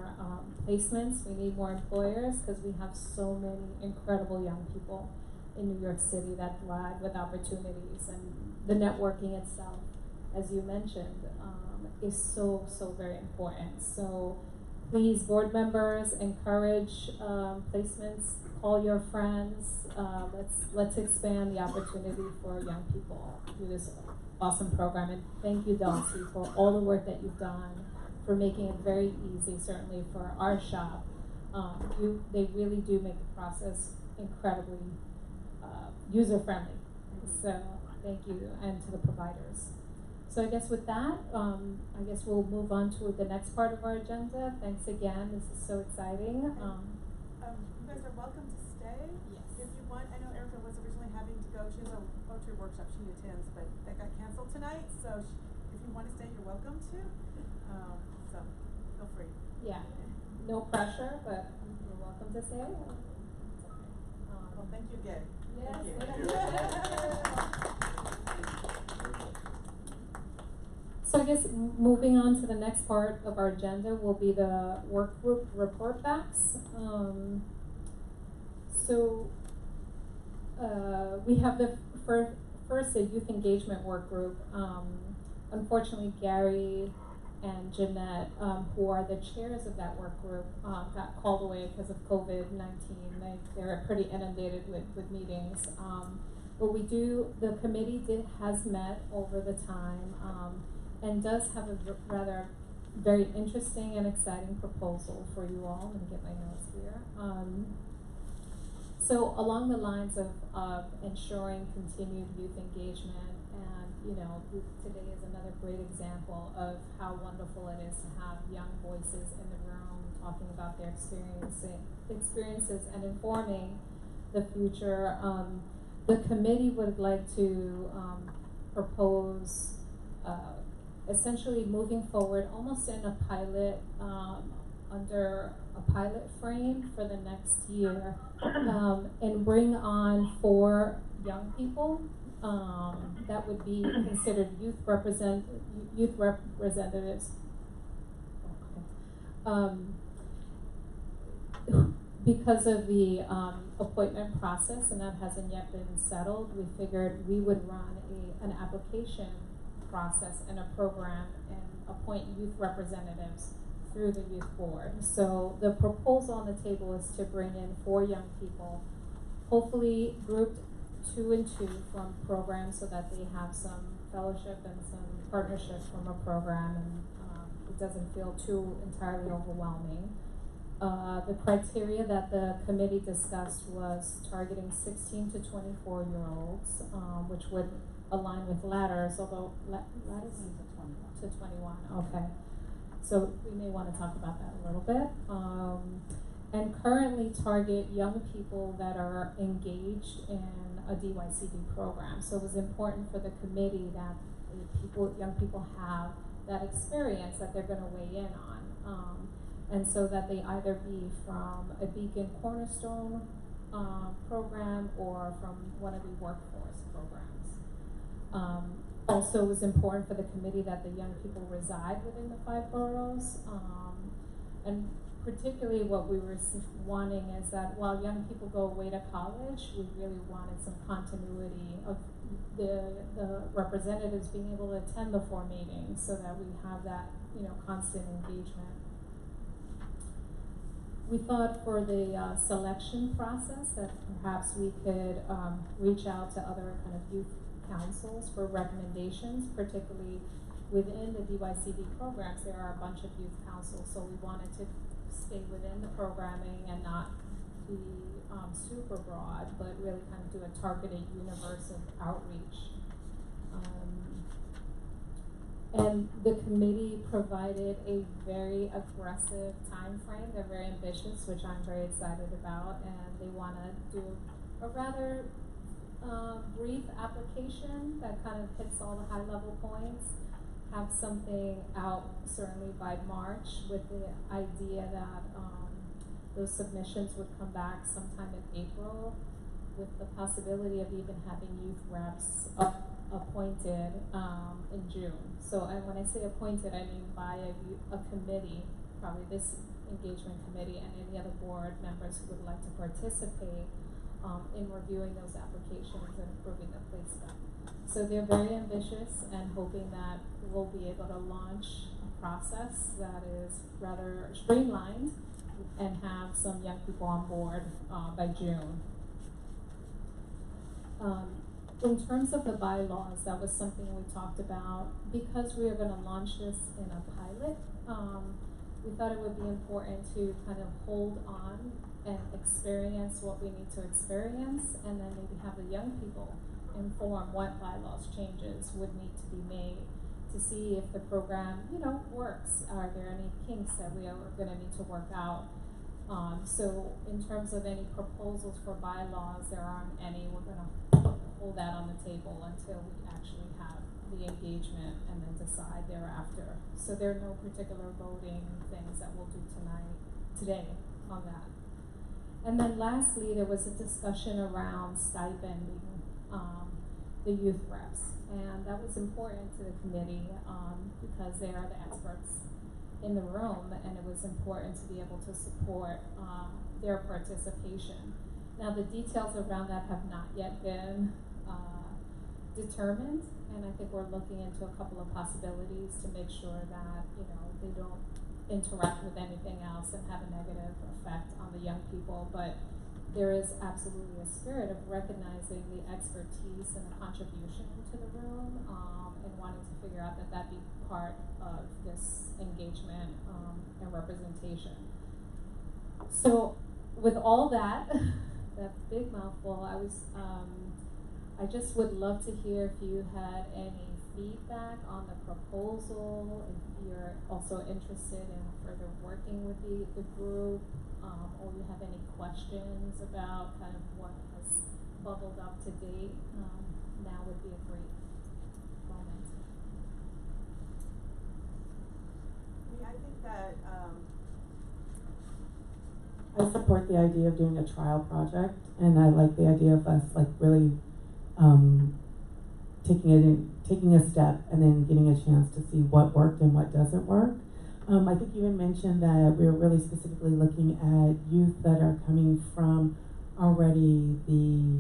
placements. We need more employers, because we have so many incredible young people in New York City that thrive with opportunities. And the networking itself, as you mentioned, is so very important. So please, board members, encourage placements. Call your friends. Let's expand the opportunity for young people through this awesome program. And thank you, Dalsie, for all the work that you've done, for making it very easy, certainly for our shop. They really do make the process incredibly user-friendly. So thank you, and to the providers. So I guess with that, I guess we'll move on to the next part of our agenda. Thanks again. This is so exciting. You guys are welcome to stay. Yes. If you want, I know Erica was originally having to go. She has a poetry workshop she attends, but that got canceled tonight. So if you want to stay, you're welcome to. So feel free. Yeah. No pressure, but you're welcome to stay. Well, thank you again. Yes. Thank you. So I guess moving on to the next part of our agenda will be the work group report backs. We have the first a youth engagement work group. Unfortunately, Gary and Jeanette, who are the chairs of that work group, got called away because of COVID-19. They're pretty inundated with meetings. But the committee has met over the time, and does have a rather very interesting and exciting proposal for you all. I'm going to get my notes here. So along the lines of ensuring continued youth engagement, and today is another great example of how wonderful it is to have young voices in the room talking about their experiences and informing the future. The committee would like to propose essentially moving forward almost in a pilot, under a pilot frame for the next year, and bring on 4 young people that would be considered youth representatives. Because of the appointment process, and that hasn't yet been settled, we figured we would run an application process and a program and appoint youth representatives through the youth board. So the proposal on the table is to bring in 4 young people, hopefully grouped 2 and 2 from programs, so that they have some fellowship and some partnership from a program, and it doesn't feel too entirely overwhelming. The criteria that the committee discussed was targeting 16 to 24-year-olds, which would align with ladders, although ladders to 21. Okay, so we may want to talk about that a little bit. And currently target young people that are engaged in a DYCD program. So it was important for the committee that young people have that experience that they're going to weigh in on. And so that they either be from a Beacon Cornerstone program or from one of the workforce programs. Also, it was important for the committee that the young people reside within the 5 boroughs. And particularly what we were wanting is that while young people go away to college, we really wanted some continuity of the representatives being able to attend the 4 meetings so that we have that, constant engagement. We thought for the selection process that perhaps we could reach out to other kind of youth councils for recommendations, particularly within the DYCD programs. There are a bunch of youth councils, so we wanted to stay within the programming and not be super broad, but really kind of do a targeted universe of outreach. And the committee provided a very aggressive time frame. They're very ambitious, which I'm very excited about, and they want to do a rather brief application that kind of hits all the high-level points. Have something out certainly by March with the idea that those submissions would come back sometime in April, with the possibility of even having youth reps appointed in June. So when I say appointed, I mean by a committee, probably this engagement committee and any other board members who would like to participate in reviewing those applications and approving the placement. So they're very ambitious and hoping that we'll be able to launch a process that is rather streamlined and have some young people on board by June. In terms of the bylaws, that was something we talked about. Because we are going to launch this in a pilot, we thought it would be important to kind of hold on and experience what we need to experience, and then maybe have the young people inform what bylaws changes would need to be made to see if the program, works. Are there any kinks that we are going to need to work out? So in terms of any proposals for bylaws, there aren't any. We're going to hold that on the table until we actually have the engagement and then decide thereafter. So there are no particular voting things that we'll do today on that. And then lastly, there was a discussion around stipending the youth reps. And that was important to the committee because they are the experts in the room, and it was important to be able to support their participation. Now, the details around that have not yet been determined, and I think we're looking into a couple of possibilities to make sure that they don't interact with anything else and have a negative effect on the young people. But there is absolutely a spirit of recognizing the expertise and the contribution to the room, and wanting to figure out that be part of this engagement and representation. So with all that, that big mouthful, I just would love to hear if you had any feedback on the proposal, if you're also interested in further working with the group, or you have any questions about kind of what has bubbled up to date. Now would be a great moment. I think that I support the idea of doing a trial project, and I like the idea of us really taking a step and then getting a chance to see what worked and what doesn't work. I think you even mentioned that we're really specifically looking at youth that are coming from already the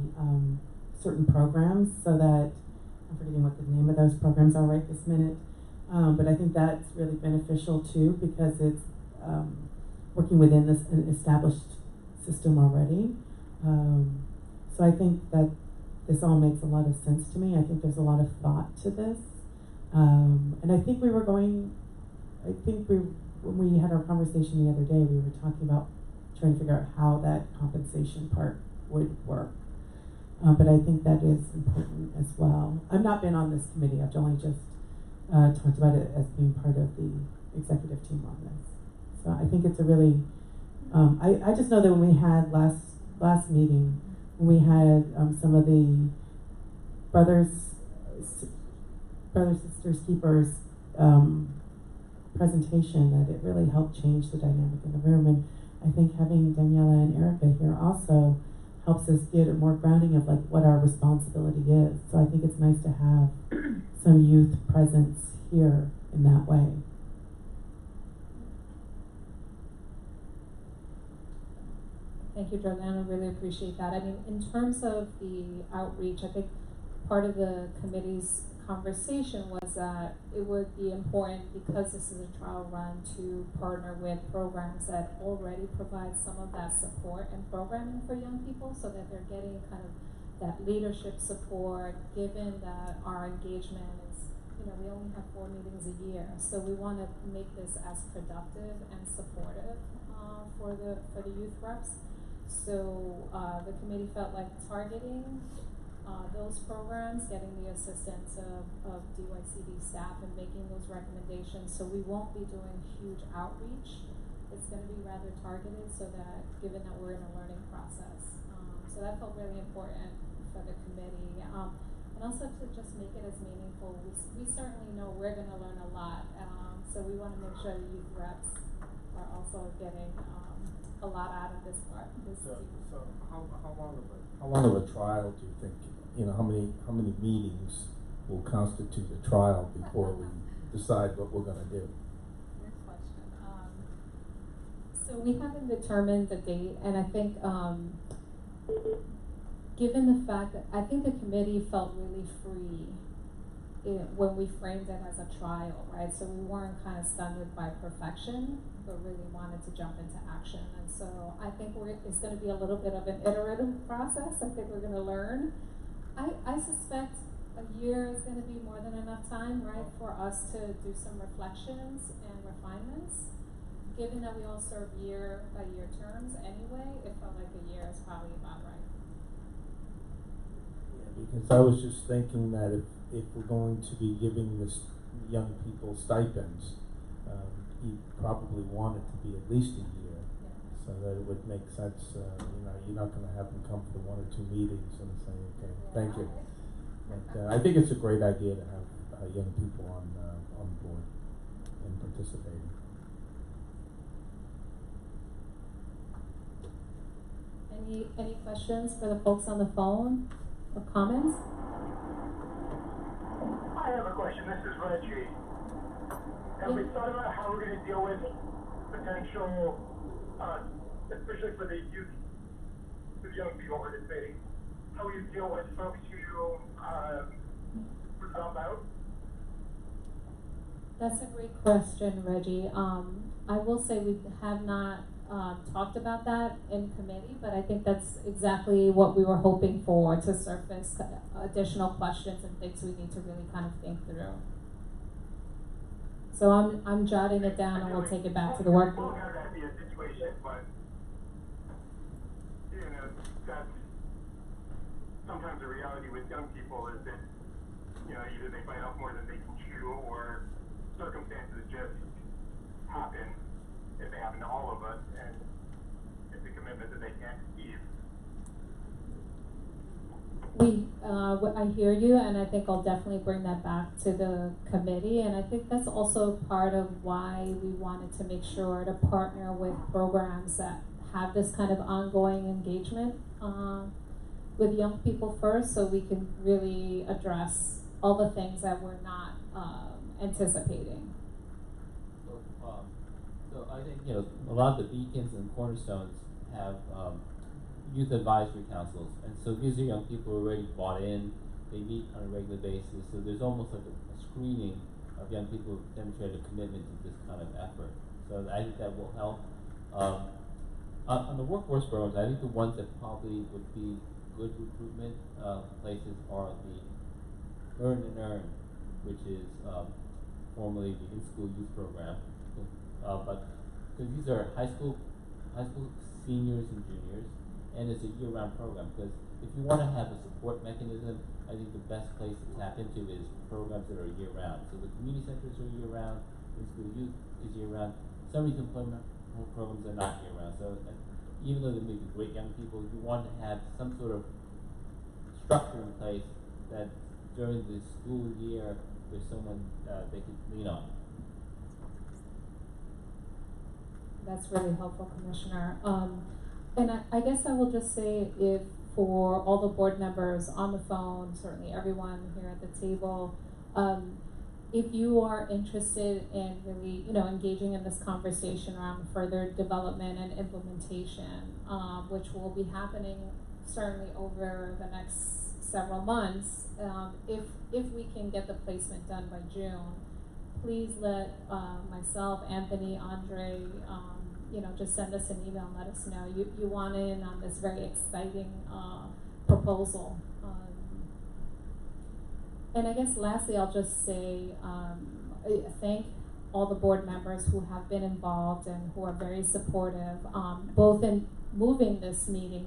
certain programs, so that I'm forgetting what the name of those programs are right this minute. But I think that's really beneficial too, because it's working within this established system already. So I think that this all makes a lot of sense to me. I think there's a lot of thought to this. And I think when we had our conversation the other day, we were talking about trying to figure out how that compensation part would work. But I think that is important as well. I've not been on this committee. I've only just talked about it as being part of the executive team on this. So I think it's a really, I just know that when we had last meeting, when we had some of the brothers, sisters, keepers presentation, that it really helped change the dynamic in the room. And I think having Daniela and Erica here also helps us get a more grounding of like what our responsibility is. So I think it's nice to have some youth presence here in that way. Thank you, Jordan. I really appreciate that. I mean, in terms of the outreach, I think part of the committee's conversation was that it would be important, because this is a trial run, to partner with programs that already provide some of that support and programming for young people, so that they're getting kind of that leadership support, given that our engagement is, you know, we only have 4 meetings a year. So we want to make this as productive and supportive for the youth reps. So the committee felt like targeting those programs, getting the assistance of DYCD staff and making those recommendations. So we won't be doing huge outreach. It's going to be rather targeted, so that, given that we're in a learning process. So that felt really important for the committee. And also to just make it as meaningful. We certainly know we're going to learn a lot. So we want to make sure the youth reps are also getting a lot out of this part. So how long of a trial do you think? You know, how many meetings will constitute a trial before we decide what we're going to do? Good question. So we haven't determined the date, and I think, given the fact that I think the committee felt really free when we framed it as a trial, right? So we weren't kind of stunted by perfection, but really wanted to jump into action. And so I think it's going to be a little bit of an iterative process. I think we're going to learn. I suspect a year is going to be more than enough time, right, for us to do some reflections and refinements. Given that we all serve year-by-year terms anyway, it felt like a year is probably about right. Yeah, because I was just thinking that if we're going to be giving this young people stipends, you probably want it to be at least a year, so that it would make sense. You know, you're not going to have them come for 1 or 2 meetings and say, okay, thank you. But I think it's a great idea to have young people on board and participating. Any questions for the folks on the phone or comments? I have a question. This is Reggie. Have we thought about how we're going to deal with potential, especially for the youth, for the young people participating, how we deal with folks who drop out? That's a great question, Reggie. I will say we have not talked about that in committee, but I think that's exactly what we were hoping for, to surface additional questions and things we need to really kind of think through. So I'm jotting it down, and we'll take it back to the work group. Well, that be a situation, but you know, that's sometimes the reality with young people is that, you know, either they bite off more than they can chew, or circumstances just happen, if they happen to all of us, and it's a commitment that they can't keep. I hear you, and I think I'll definitely bring that back to the committee, and I think that's also part of why we wanted to make sure to partner with programs that have this kind of ongoing engagement with young people first, so we can really address all the things that we're not anticipating. So I think, you know, a lot of the beacons and cornerstones have youth advisory councils, and so these are young people who are already bought in. They meet on a regular basis, so there's almost like a screening of young people who demonstrate a commitment to this kind of effort. So I think that will help. On the workforce programs, I think the ones that probably would be good recruitment places are the Learn and Earn, which is formerly the in-school youth program, but because these are high school seniors and juniors, and it's a year-round program, because if you want to have a support mechanism, I think the best place to tap into is programs that are year-round. So the community centers are year-round, in-school youth is year-round. Some of these employment programs are not year-round. So even though they may be great young people, you want to have some sort of structure in place that during the school year there's someone they can lean on. That's really helpful, Commissioner. And I guess I will just say, if for all the board members on the phone, certainly everyone here at the table, if you are interested in really, engaging in this conversation around further development and implementation, which will be happening certainly over the next several months, if we can get the placement done by June, please let myself, Anthony, Andre, just send us an email and let us know you want in on this very exciting proposal. And I guess lastly, I'll just say thank all the board members who have been involved and who are very supportive, both in moving this meeting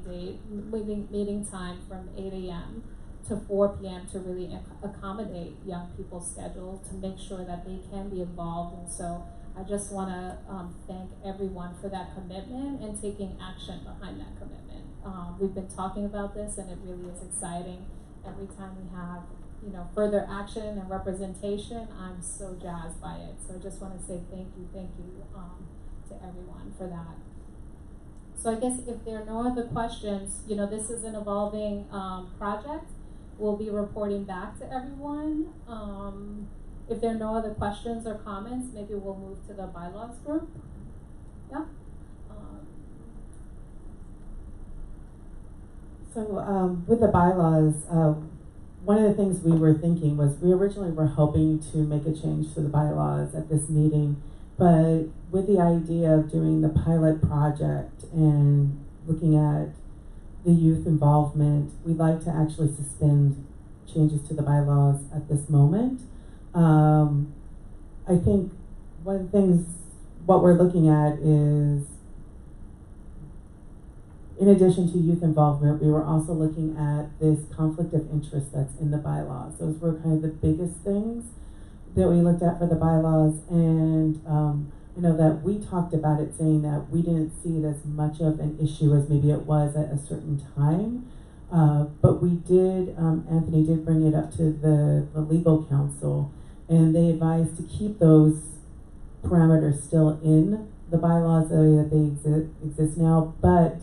time from 8 a.m. to 4 p.m. to really accommodate young people's schedule, to make sure that they can be involved. And so I just want to thank everyone for that commitment and taking action behind that commitment. We've been talking about this, and it really is exciting. Every time we have, further action and representation, I'm so jazzed by it. So I just want to say thank you to everyone for that. So I guess if there are no other questions, this is an evolving project. We'll be reporting back to everyone. If there are no other questions or comments, maybe we'll move to the bylaws group. Yeah? So with the bylaws, one of the things we were thinking was we originally were hoping to make a change to the bylaws at this meeting, but with the idea of doing the pilot project and looking at the youth involvement, we'd like to actually suspend changes to the bylaws at this moment. I think what we're looking at is, in addition to youth involvement, we were also looking at this conflict of interest that's in the bylaws. Those were kind of the biggest things that we looked at for the bylaws, and that we talked about it, saying that we didn't see it as much of an issue as maybe it was at a certain time. But we did, Anthony did bring it up to the legal counsel, and they advised to keep those parameters still in the bylaws the way that they exist now. But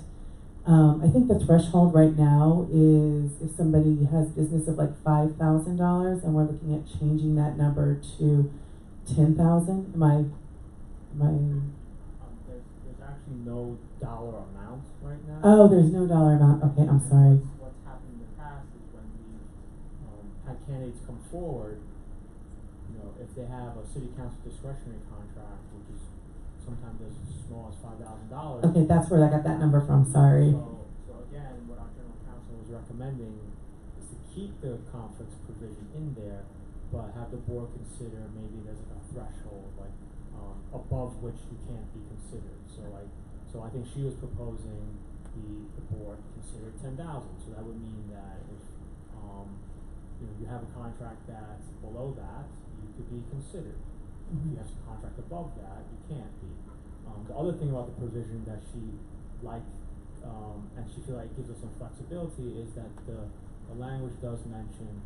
I think the threshold right now is if somebody has business of like $5,000, and we're looking at changing that number to 10,000. There's actually no dollar amount right now. Oh, there's no dollar amount. Okay, I'm sorry. What's happened in the past is when we had candidates come forward, if they have a city council discretionary contract, which is sometimes as small as $5,000. Okay, that's where I got that number from. Sorry. So again, what our general counsel was recommending is to keep the conflicts provision in there, but have the board consider maybe there's like a threshold, like above which you can't be considered. So I think she was proposing the board consider 10,000. So that would mean that if you have a contract that's below that, you could be considered. If you have a contract above that, you can't be. The other thing about the provision that she liked, and she feel like gives us some flexibility, is that the language does mention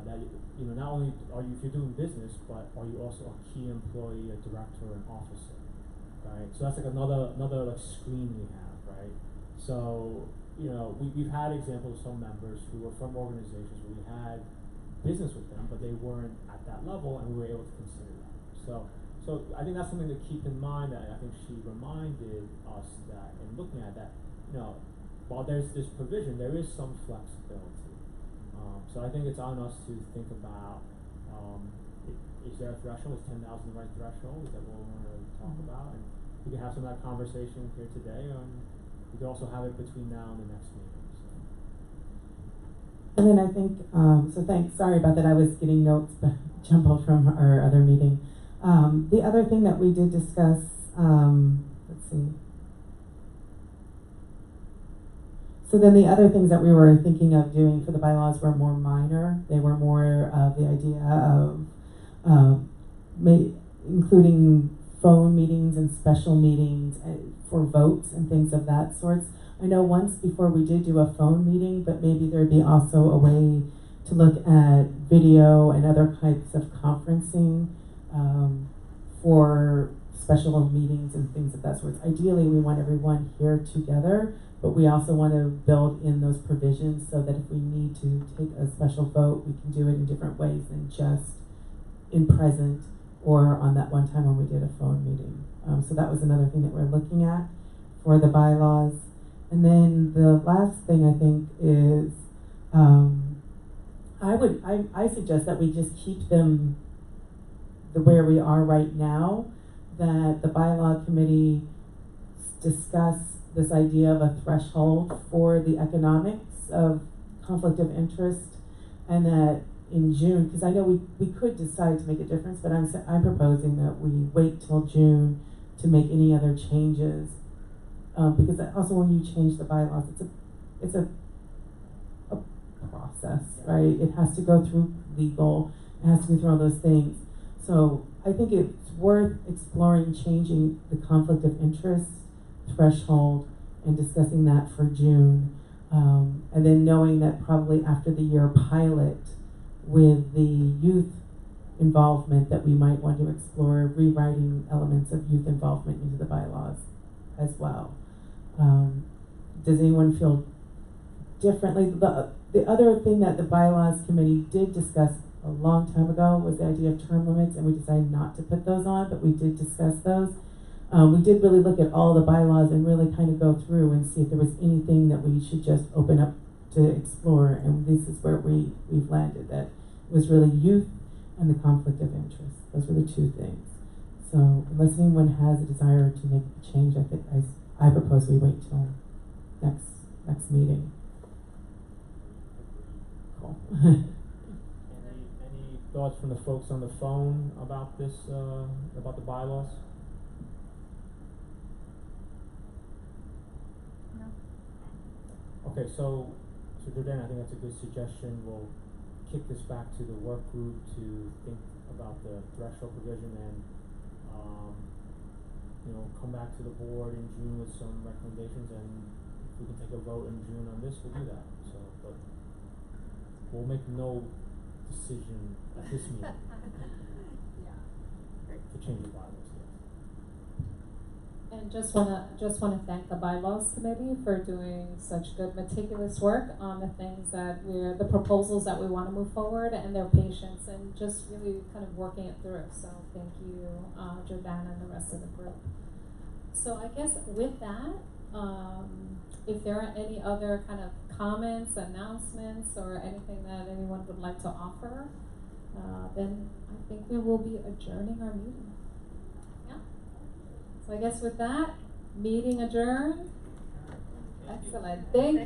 that not only are you, if you're doing business, but are you also a key employee, a director, an officer, right? So that's like another like screen we have, right? So we've had examples of some members who were from organizations where we had business with them, but they weren't at that level, and we were able to consider that. So I think that's something to keep in mind. That I think she reminded us that in looking at that, while there's this provision, there is some flexibility. So I think it's on us to think about, is there a threshold? Is 10,000 the right threshold? Is that what we want to talk about? And we can have some of that conversation here today, and we can also have it between now and the next meeting. So. And then I think, thanks, sorry about that, I was getting notes jumbled from our other meeting. The other thing that we did discuss, let's see. So then the other things that we were thinking of doing for the bylaws were more minor. They were more of the idea of including phone meetings and special meetings for votes and things of that sort. I know once before we did do a phone meeting, but maybe there'd be also a way to look at video and other types of conferencing for special meetings and things of that sort. Ideally, we want everyone here together, but we also want to build in those provisions so that if we need to take a special vote, we can do it in different ways than just in present or on that one time when we did a phone meeting. So that was another thing that we're looking at for the bylaws. And then the last thing I think is I suggest that we just keep them where we are right now, that the bylaw committee discuss this idea of a threshold for the economics of conflict of interest, and that in June, because I know we could decide to make a difference, but I'm proposing that we wait till June to make any other changes, because also when you change the bylaws, it's a process, right? It has to go through legal, it has to go through all those things. So I think it's worth exploring changing the conflict of interest threshold and discussing that for June. And then knowing that probably after the year pilot with the youth involvement, that we might want to explore rewriting elements of youth involvement into the bylaws as well. Does anyone feel differently? The other thing that the bylaws committee did discuss a long time ago was the idea of term limits, and we decided not to put those on, but we did discuss those. We did really look at all the bylaws and really kind of go through and see if there was anything that we should just open up to explore, and this is where we've landed, that it was really youth and the conflict of interest. Those were the two things. So unless anyone has a desire to make a change, I think I propose we wait till next meeting. Cool. Any thoughts from the folks on the phone about this, about the bylaws? No. Okay, so Jordan, I think that's a good suggestion. We'll kick this back to the work group to think about the threshold provision and, come back to the board in June with some recommendations, and if we can take a vote in June on this, we'll do that. So, but we'll make no decision at this meeting. Yeah. Great. To change the bylaws, yes. And just wanna thank the bylaws committee for doing such good meticulous work on the things the proposals that we want to move forward, and their patience and just really kind of working it through. So thank you, Jordan and the rest of the group. So I guess with that, if there are any other kind of comments, announcements, or anything that anyone would like to offer, then I think we will be adjourning our meeting. Yeah. So I guess with that, meeting adjourned. Excellent. Thank you.